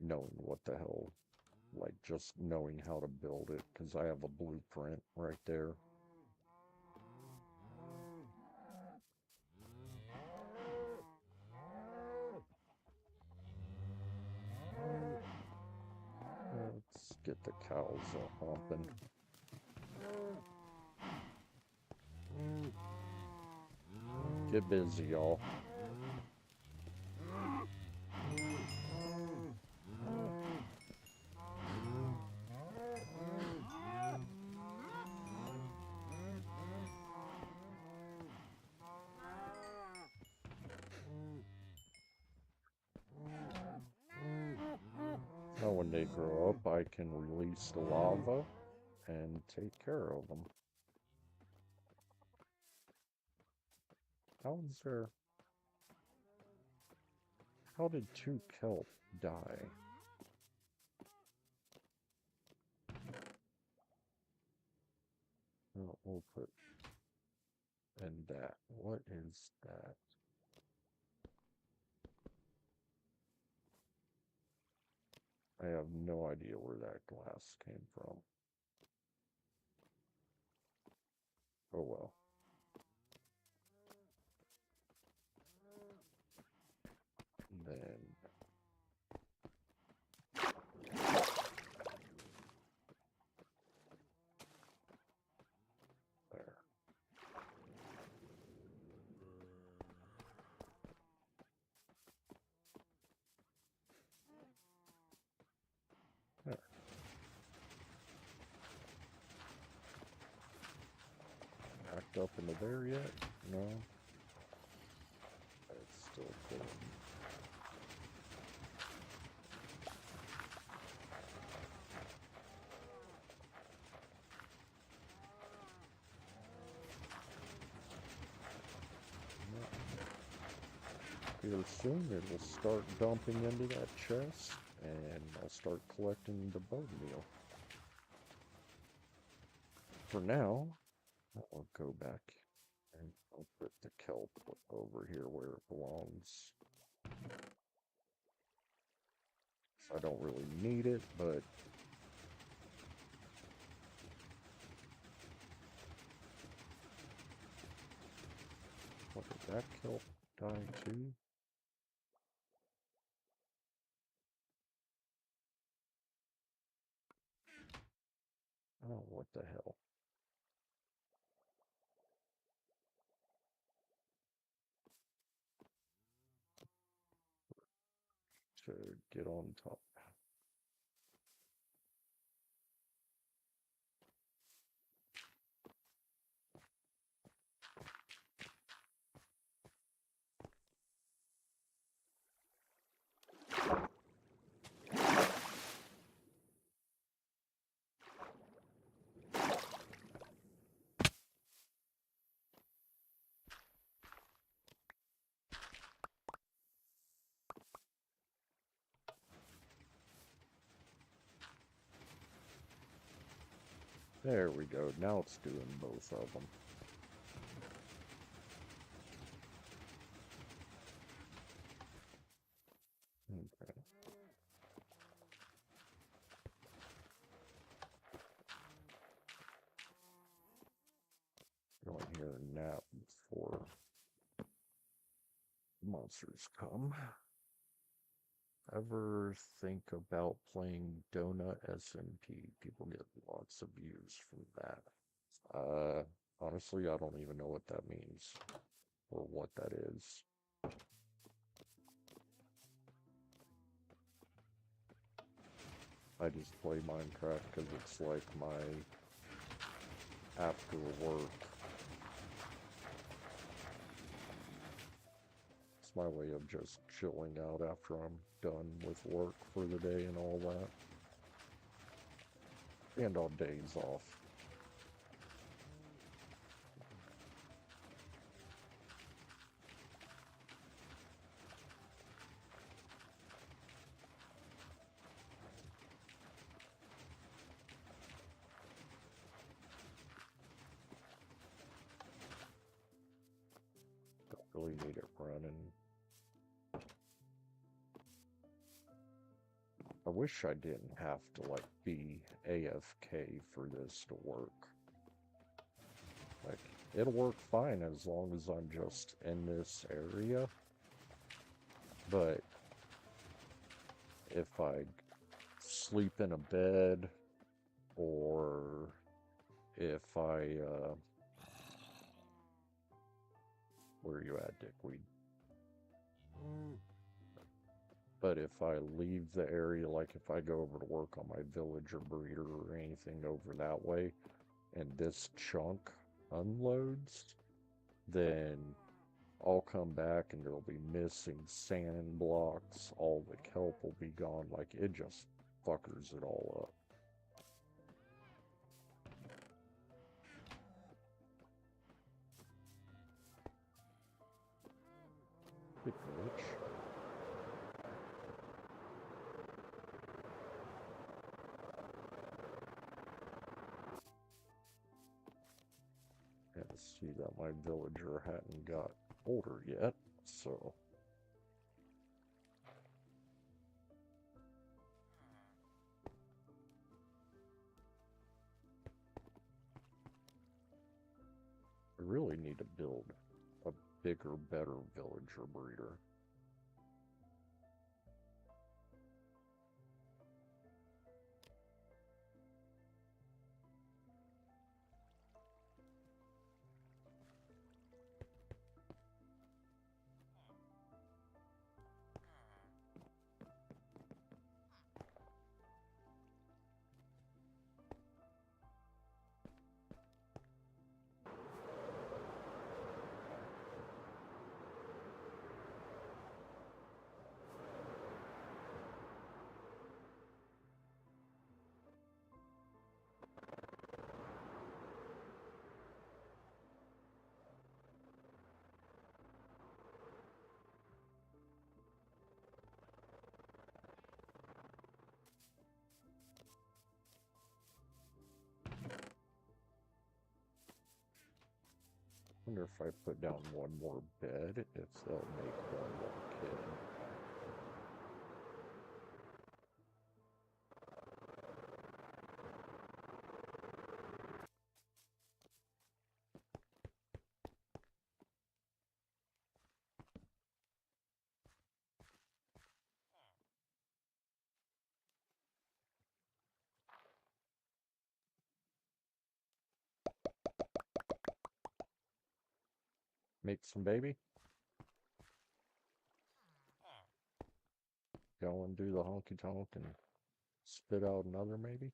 knowing what the hell, like just knowing how to build it, because I have a blueprint right there. Let's get the cows humping. Get busy, y'all. Now when they grow up, I can release the lava and take care of them. How did 2 kelp die? Oh, we'll put in that. What is that? I have no idea where that glass came from. Oh well. Then there. There. Backed up into there yet? No. It's still full. Here soon it will start dumping into that chest, and I'll start collecting the bone meal. For now, I'll go back and I'll put the kelp over here where it belongs. I don't really need it, but what did that kelp die too? Oh, what the hell? To get on top. There we go. Now it's doing both of them. Okay. Go in here and nap before monsters come. Ever think about playing Donut SMP? People get lots of views from that. Honestly, I don't even know what that means or what that is. I just play Minecraft because it's like my after work. It's my way of just chilling out after I'm done with work for the day and all that. And on days off. wish I didn't have to, like, be AFK for this to work. Like, it'll work fine as long as I'm just in this area. But if I sleep in a bed, or if I, where are you at, Dickweed? But if I leave the area, like if I go over to work on my villager breeder or anything over that way, and this chunk unloads, then I'll come back and there'll be missing sand blocks, all the kelp will be gone, like it just fuckers it all up. Good glitch. Had to see that my villager hadn't got older yet, so. I really need to build a bigger, better villager breeder. Wonder if I put down one more bed, if they'll make one more kid. Make some baby. Go and do the honky tonk and spit out another maybe.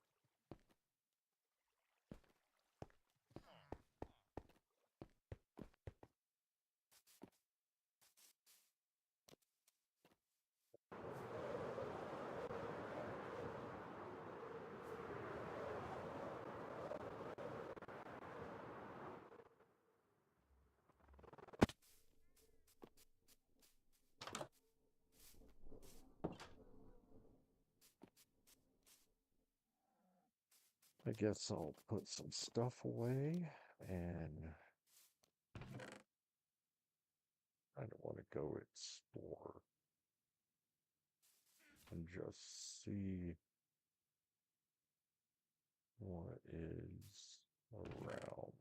I guess I'll put some stuff away, and I don't want to go explore and just see what is around.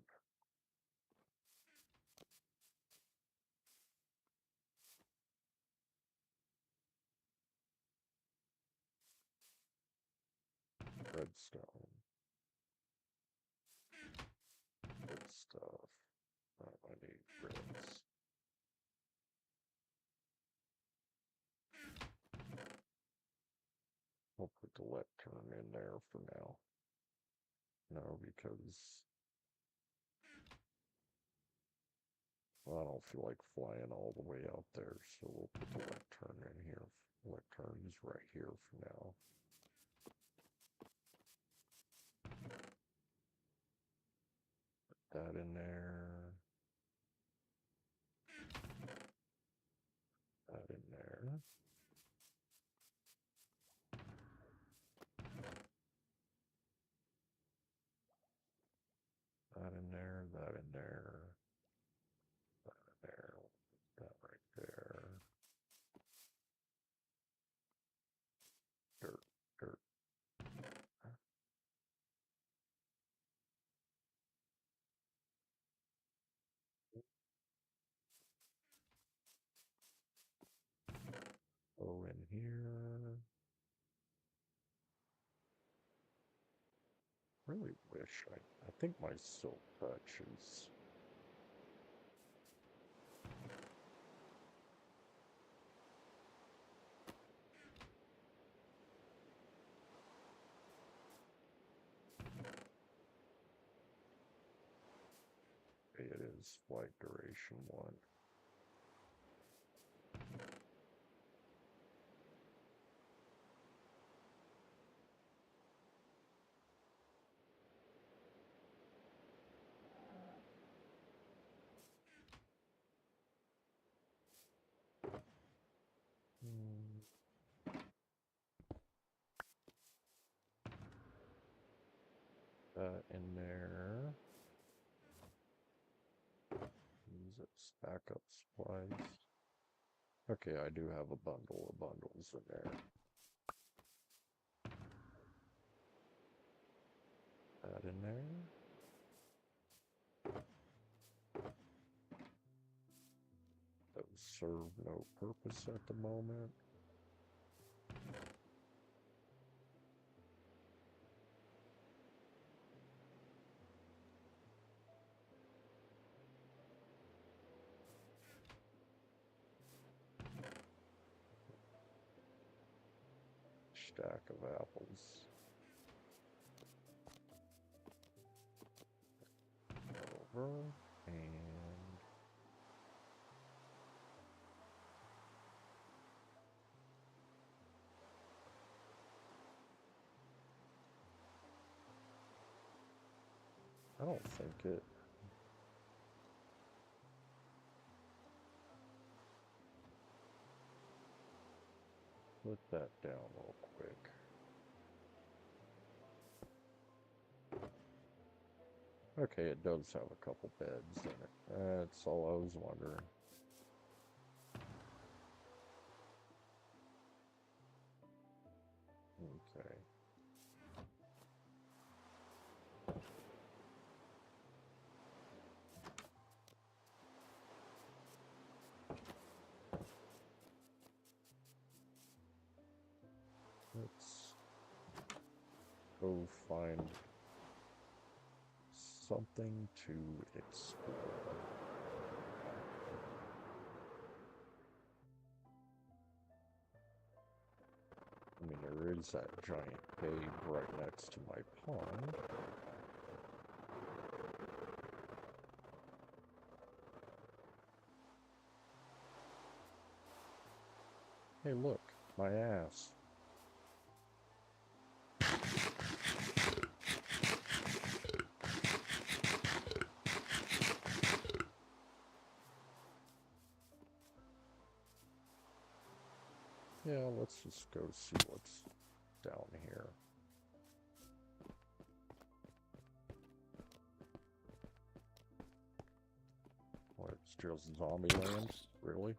Redstone. Good stuff. I need grids. I'll put the lectern in there for now. No, because I don't feel like flying all the way out there, so we'll put the lectern in here. Lectern's right here for now. Put that in there. That in there. That in there, that in there, that in there, that right there. Dirt. here. Really wish I think my silk touch is. It is flight duration 1. In there. Use it, stack up supplies. Okay, I do have a bundle of bundles in there. That in there. Those serve no purpose at the moment. Stack of apples. Over and I don't think it. Put that down real quick. Okay, it does have a couple beds in it. That's all I was wondering. Okay. Let's go find something to explore. I mean, there is that giant cave right next to my pond. Hey, look, my ass. Yeah, let's just go see what's down here. What, it's just zombie land? Really?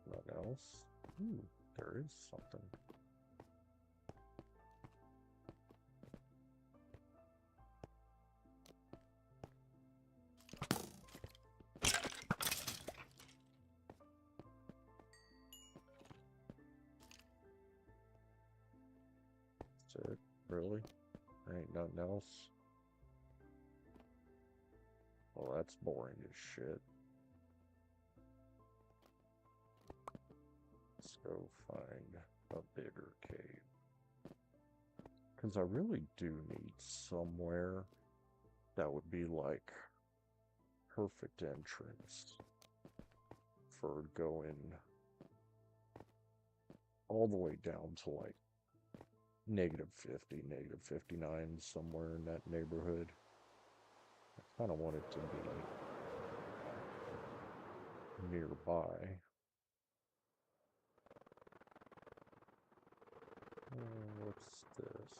Nothing else? Ooh, there is something. That's it? Really? There ain't nothing else? Well, that's boring as shit. Let's go find a bigger cave. Because I really do need somewhere that would be like perfect entrance for going all the way down to like -50, -59, somewhere in that neighborhood. I kind of want it to be nearby. What's this?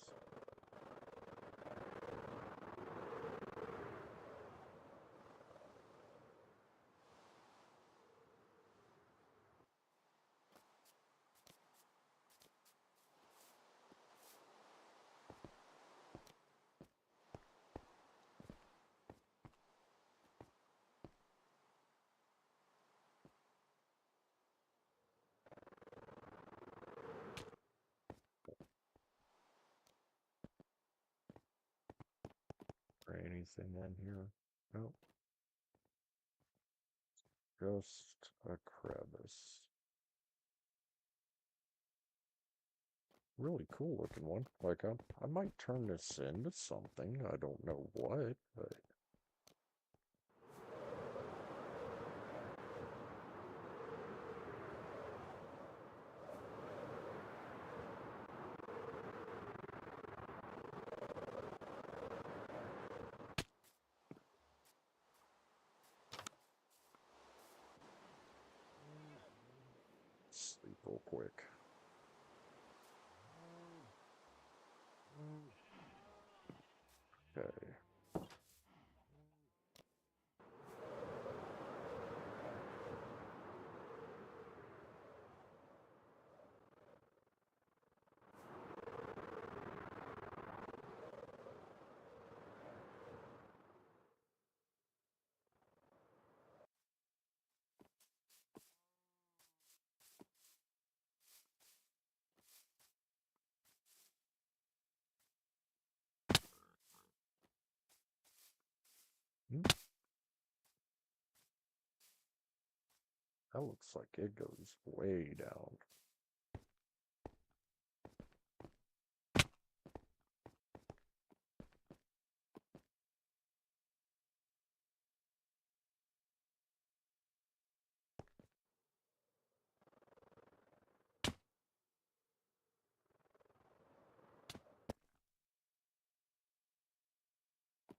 anything in here? Nope. Just a crevice. Really cool looking one. Like, I might turn this into something. I don't know what, but... Sleep real quick. Okay. That looks like it goes way down.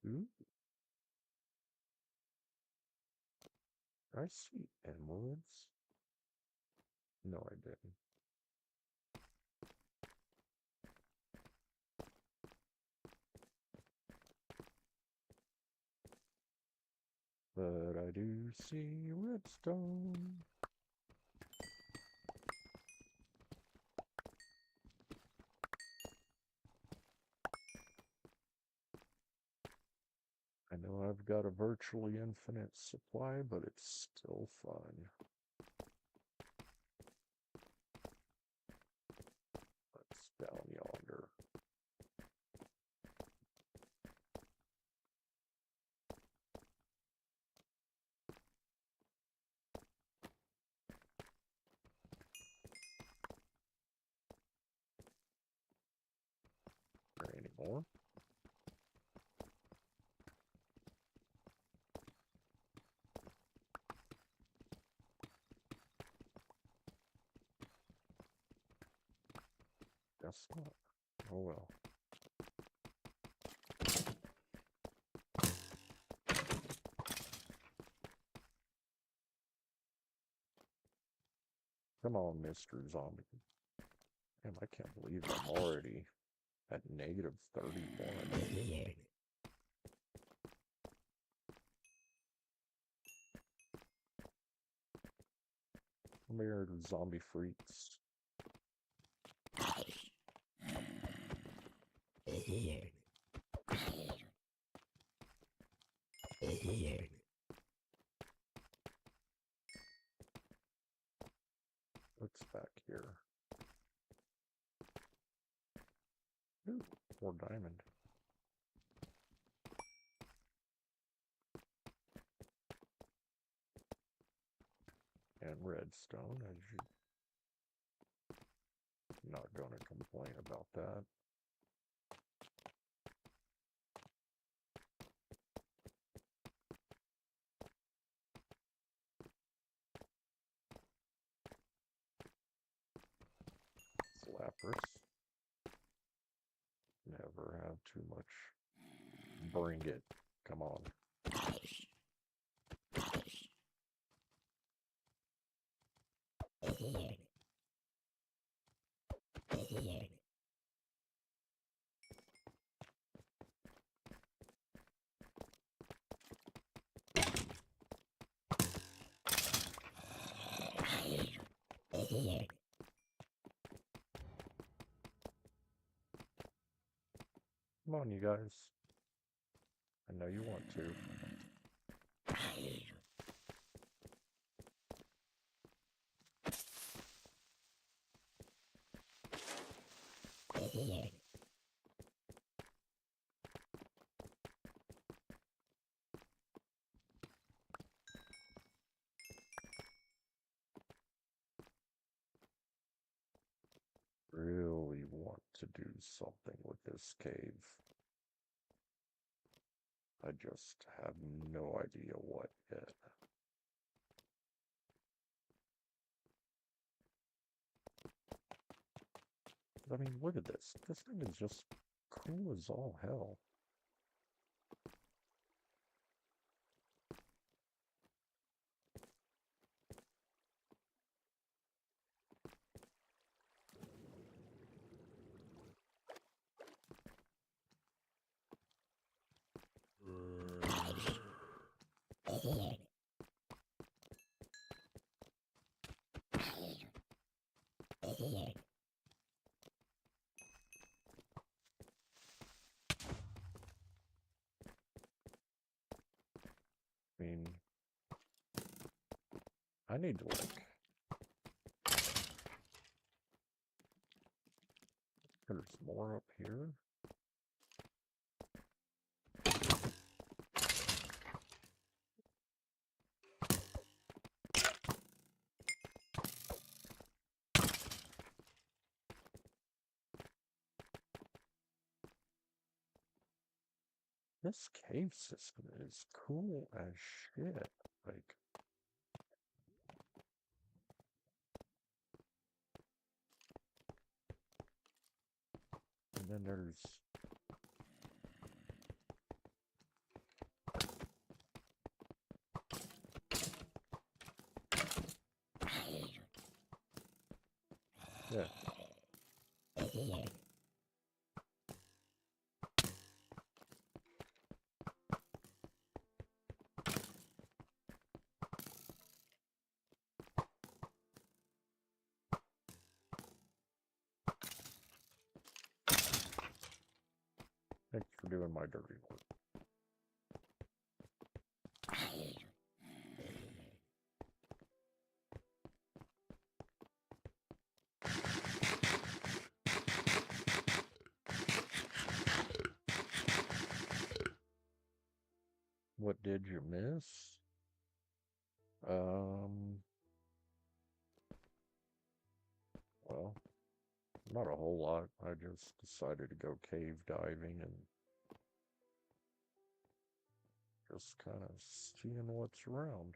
Ooh. Did I see emeralds? No, I didn't. But I do see redstone. I know I've got a virtually infinite supply, but it's still fun. That's down yonder. There any more? Guess not. Oh well. Come on, Mr. Zombie. Damn, I can't believe I'm already at negative 31. Come here, zombie freaks. What's back here? Ooh, more diamond. And redstone, as you... Not gonna complain about that. Lapras. Never have too much. Bring it. Come on. Come on, you guys. I know you want to. to do something with this cave. I just have no idea what yet. I mean, look at this. This thing is just cool as all hell. I mean, I need to like... There's more up here. This cave system is cool as shit. Like, and then there's yeah. Thanks for doing my dirty work. What did you miss? Well, not a whole lot. I just decided to go cave diving and just kind of seeing what's around.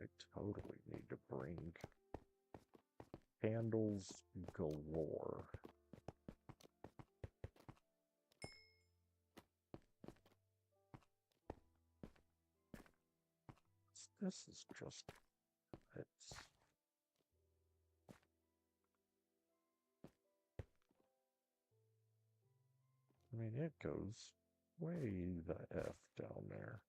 I totally need to bring candles galore. This is just, it's... I mean, it goes way the F down there.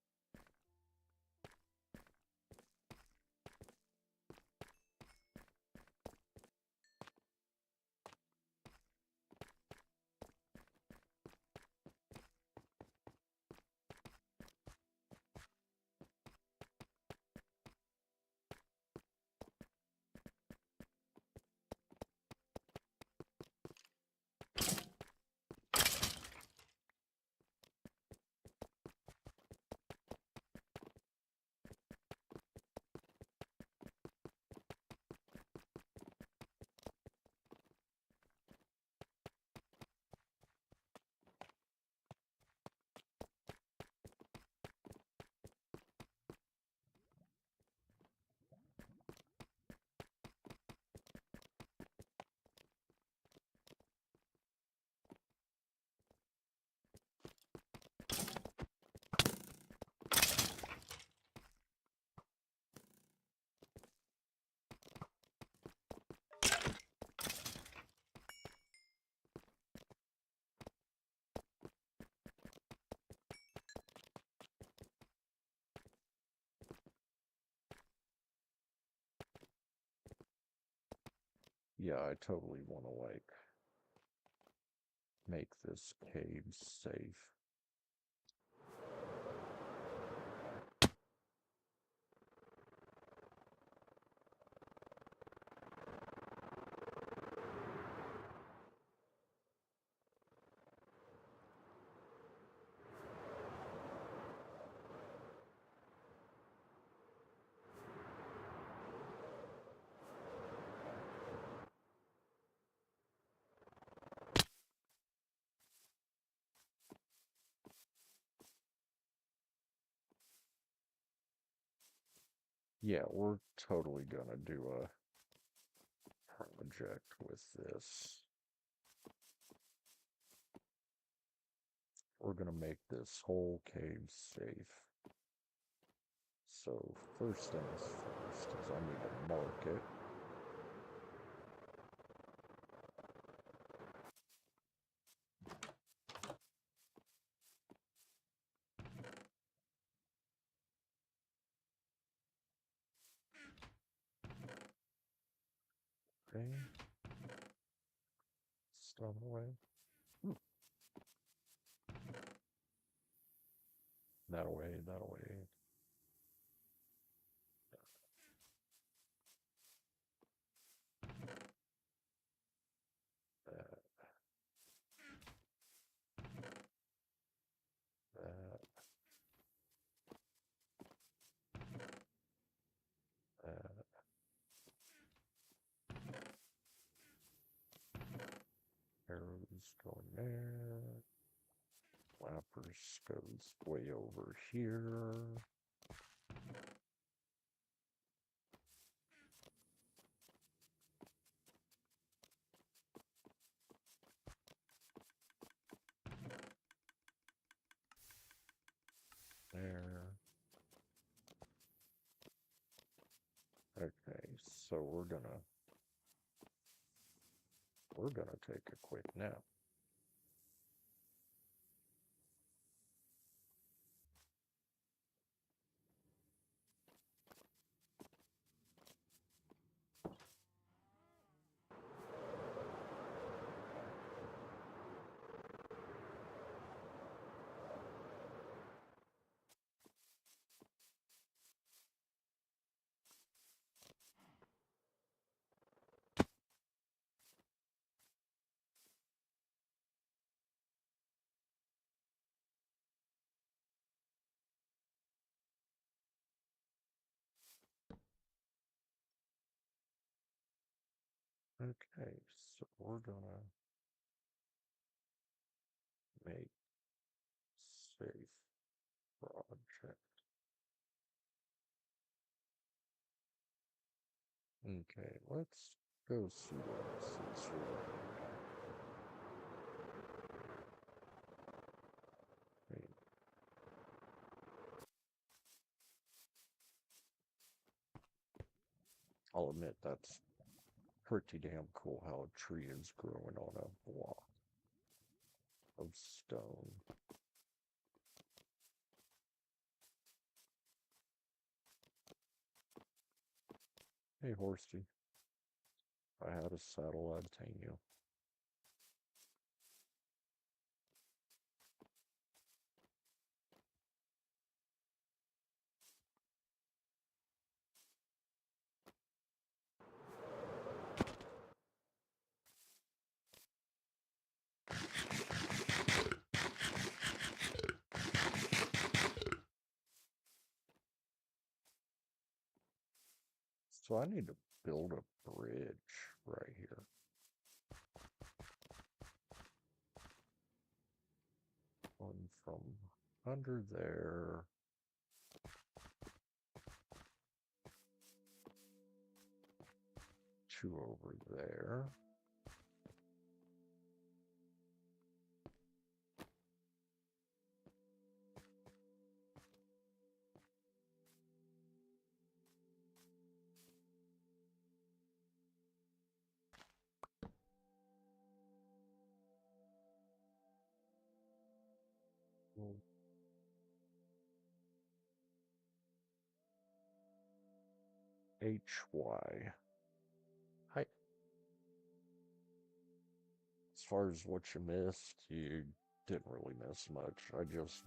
Yeah, I totally want to, like, make this cave safe. Yeah, we're totally gonna do a project with this. We're gonna make this whole cave safe. So first things first is I need to mark it. Okay. Stone away. That away, that away. That. That. That. Arrows going there. Flappers goes way over here. There. Okay, so we're gonna take a quick nap. Okay, so we're gonna make safe project. Okay, let's go see what this is running. Wait. I'll admit that's pretty damn cool how a tree is growing on a block of stone. Hey, horsey. If I had a saddle, I'd tame you. So I need to build a bridge right here. One from under there. Two over there. HY. Hi. As far as what you missed, you didn't really miss much. I just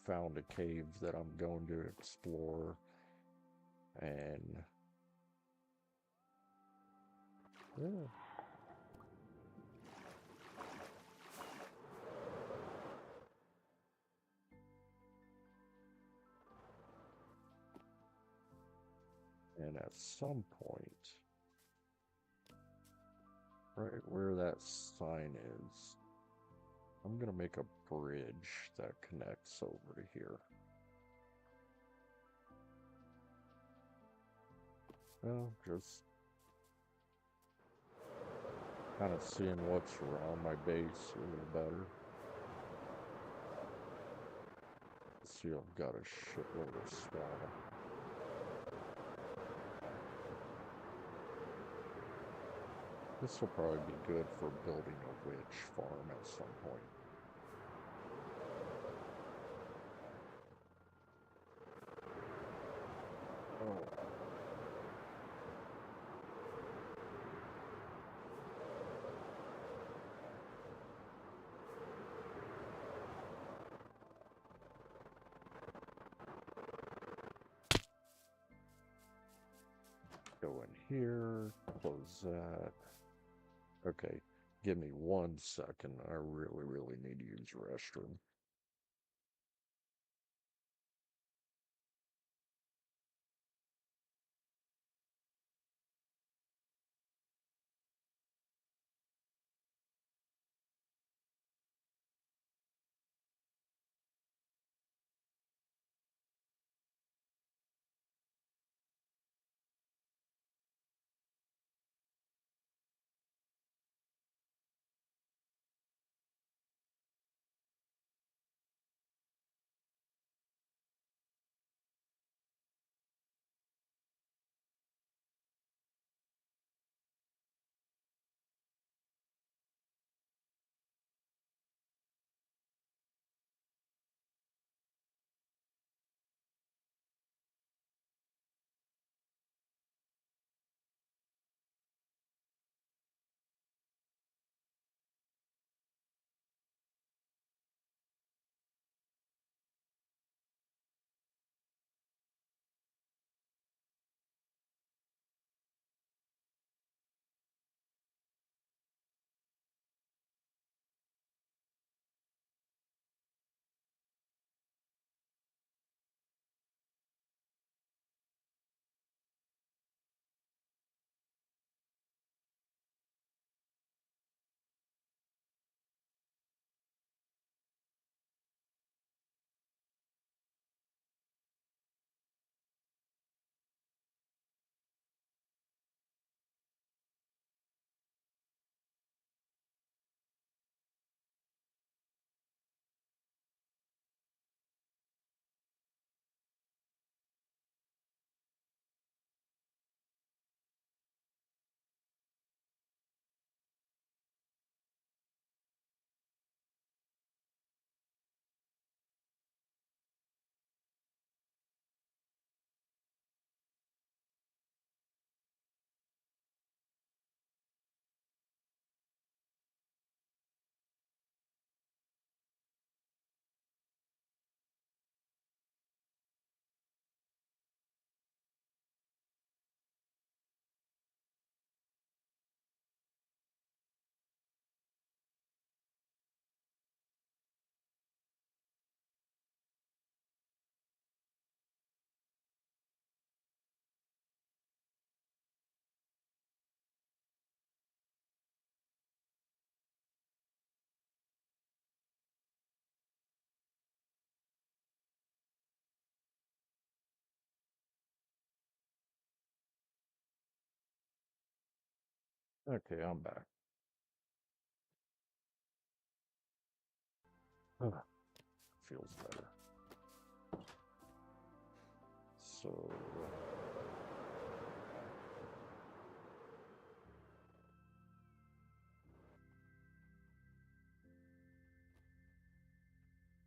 found a cave that I'm going to explore, and yeah. And at some point, right where that sign is, I'm gonna make a bridge that connects over to here. Well, just kind of seeing what's around my base a little better. See, I've got a shitload of swamp. This will probably be good for building a witch farm at some point. Oh. Go in here, close that. Okay, give me 1 second. I really need to use the restroom. Okay, I'm back. Feels better. So...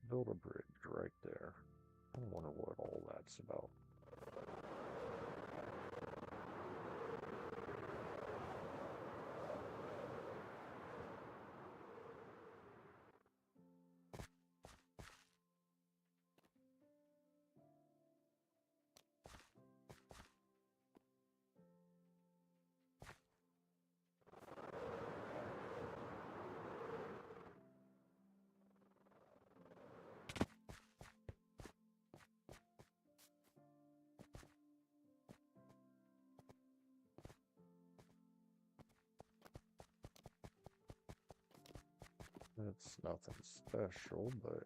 build a bridge right there. I wonder what all that's about. It's nothing special, but...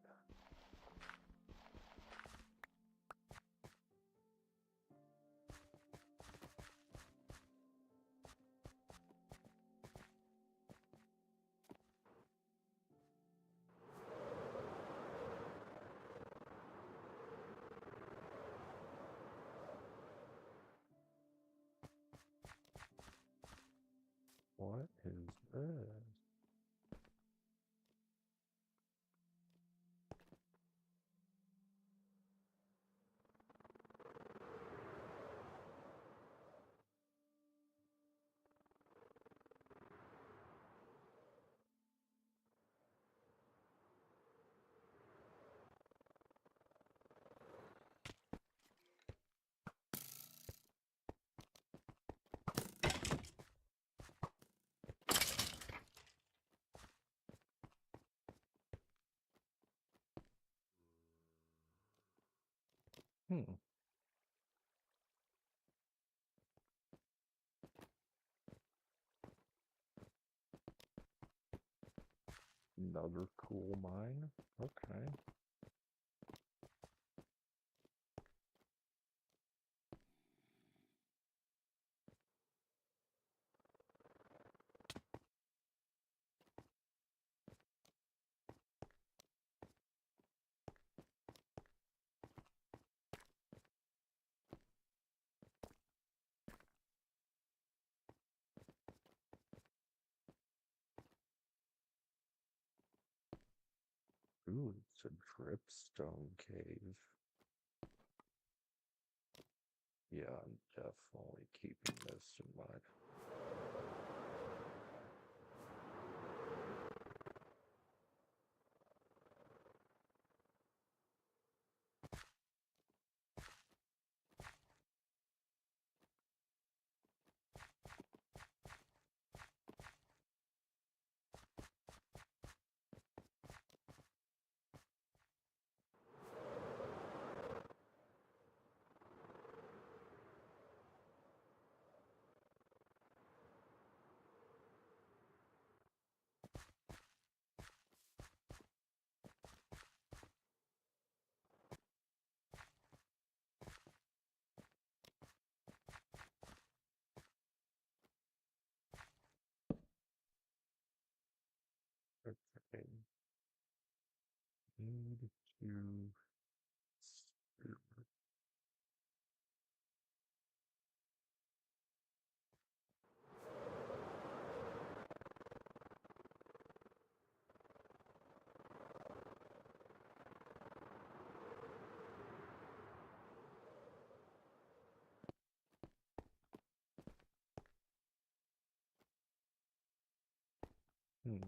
What is this? Hmm. Another coal mine? Okay. Ooh, it's a dripstone cave. Yeah, I'm definitely keeping this in mind. Okay. Need to. Hmm.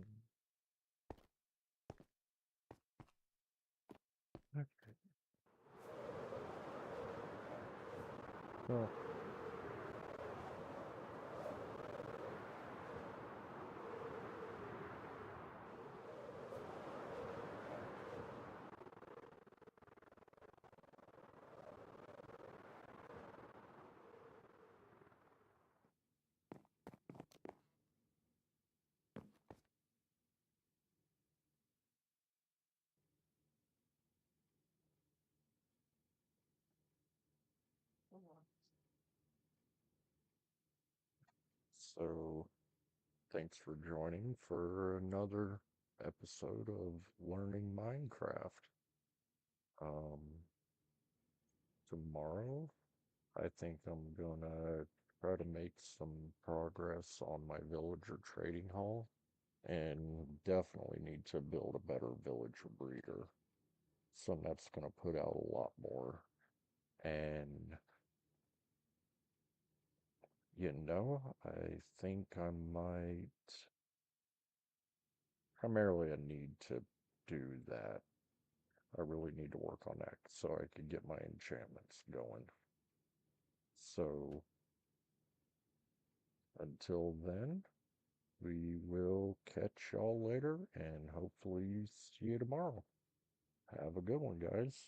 Okay. Well. So, thanks for joining for another episode of Learning Minecraft. Tomorrow, I think I'm gonna try to make some progress on my villager trading hall, and definitely need to build a better villager breeder. So that's gonna put out a lot more. And I think I might primarily I need to do that. I really need to work on that so I can get my enchantments going. So until then, we will catch y'all later and hopefully see you tomorrow. Have a good one, guys.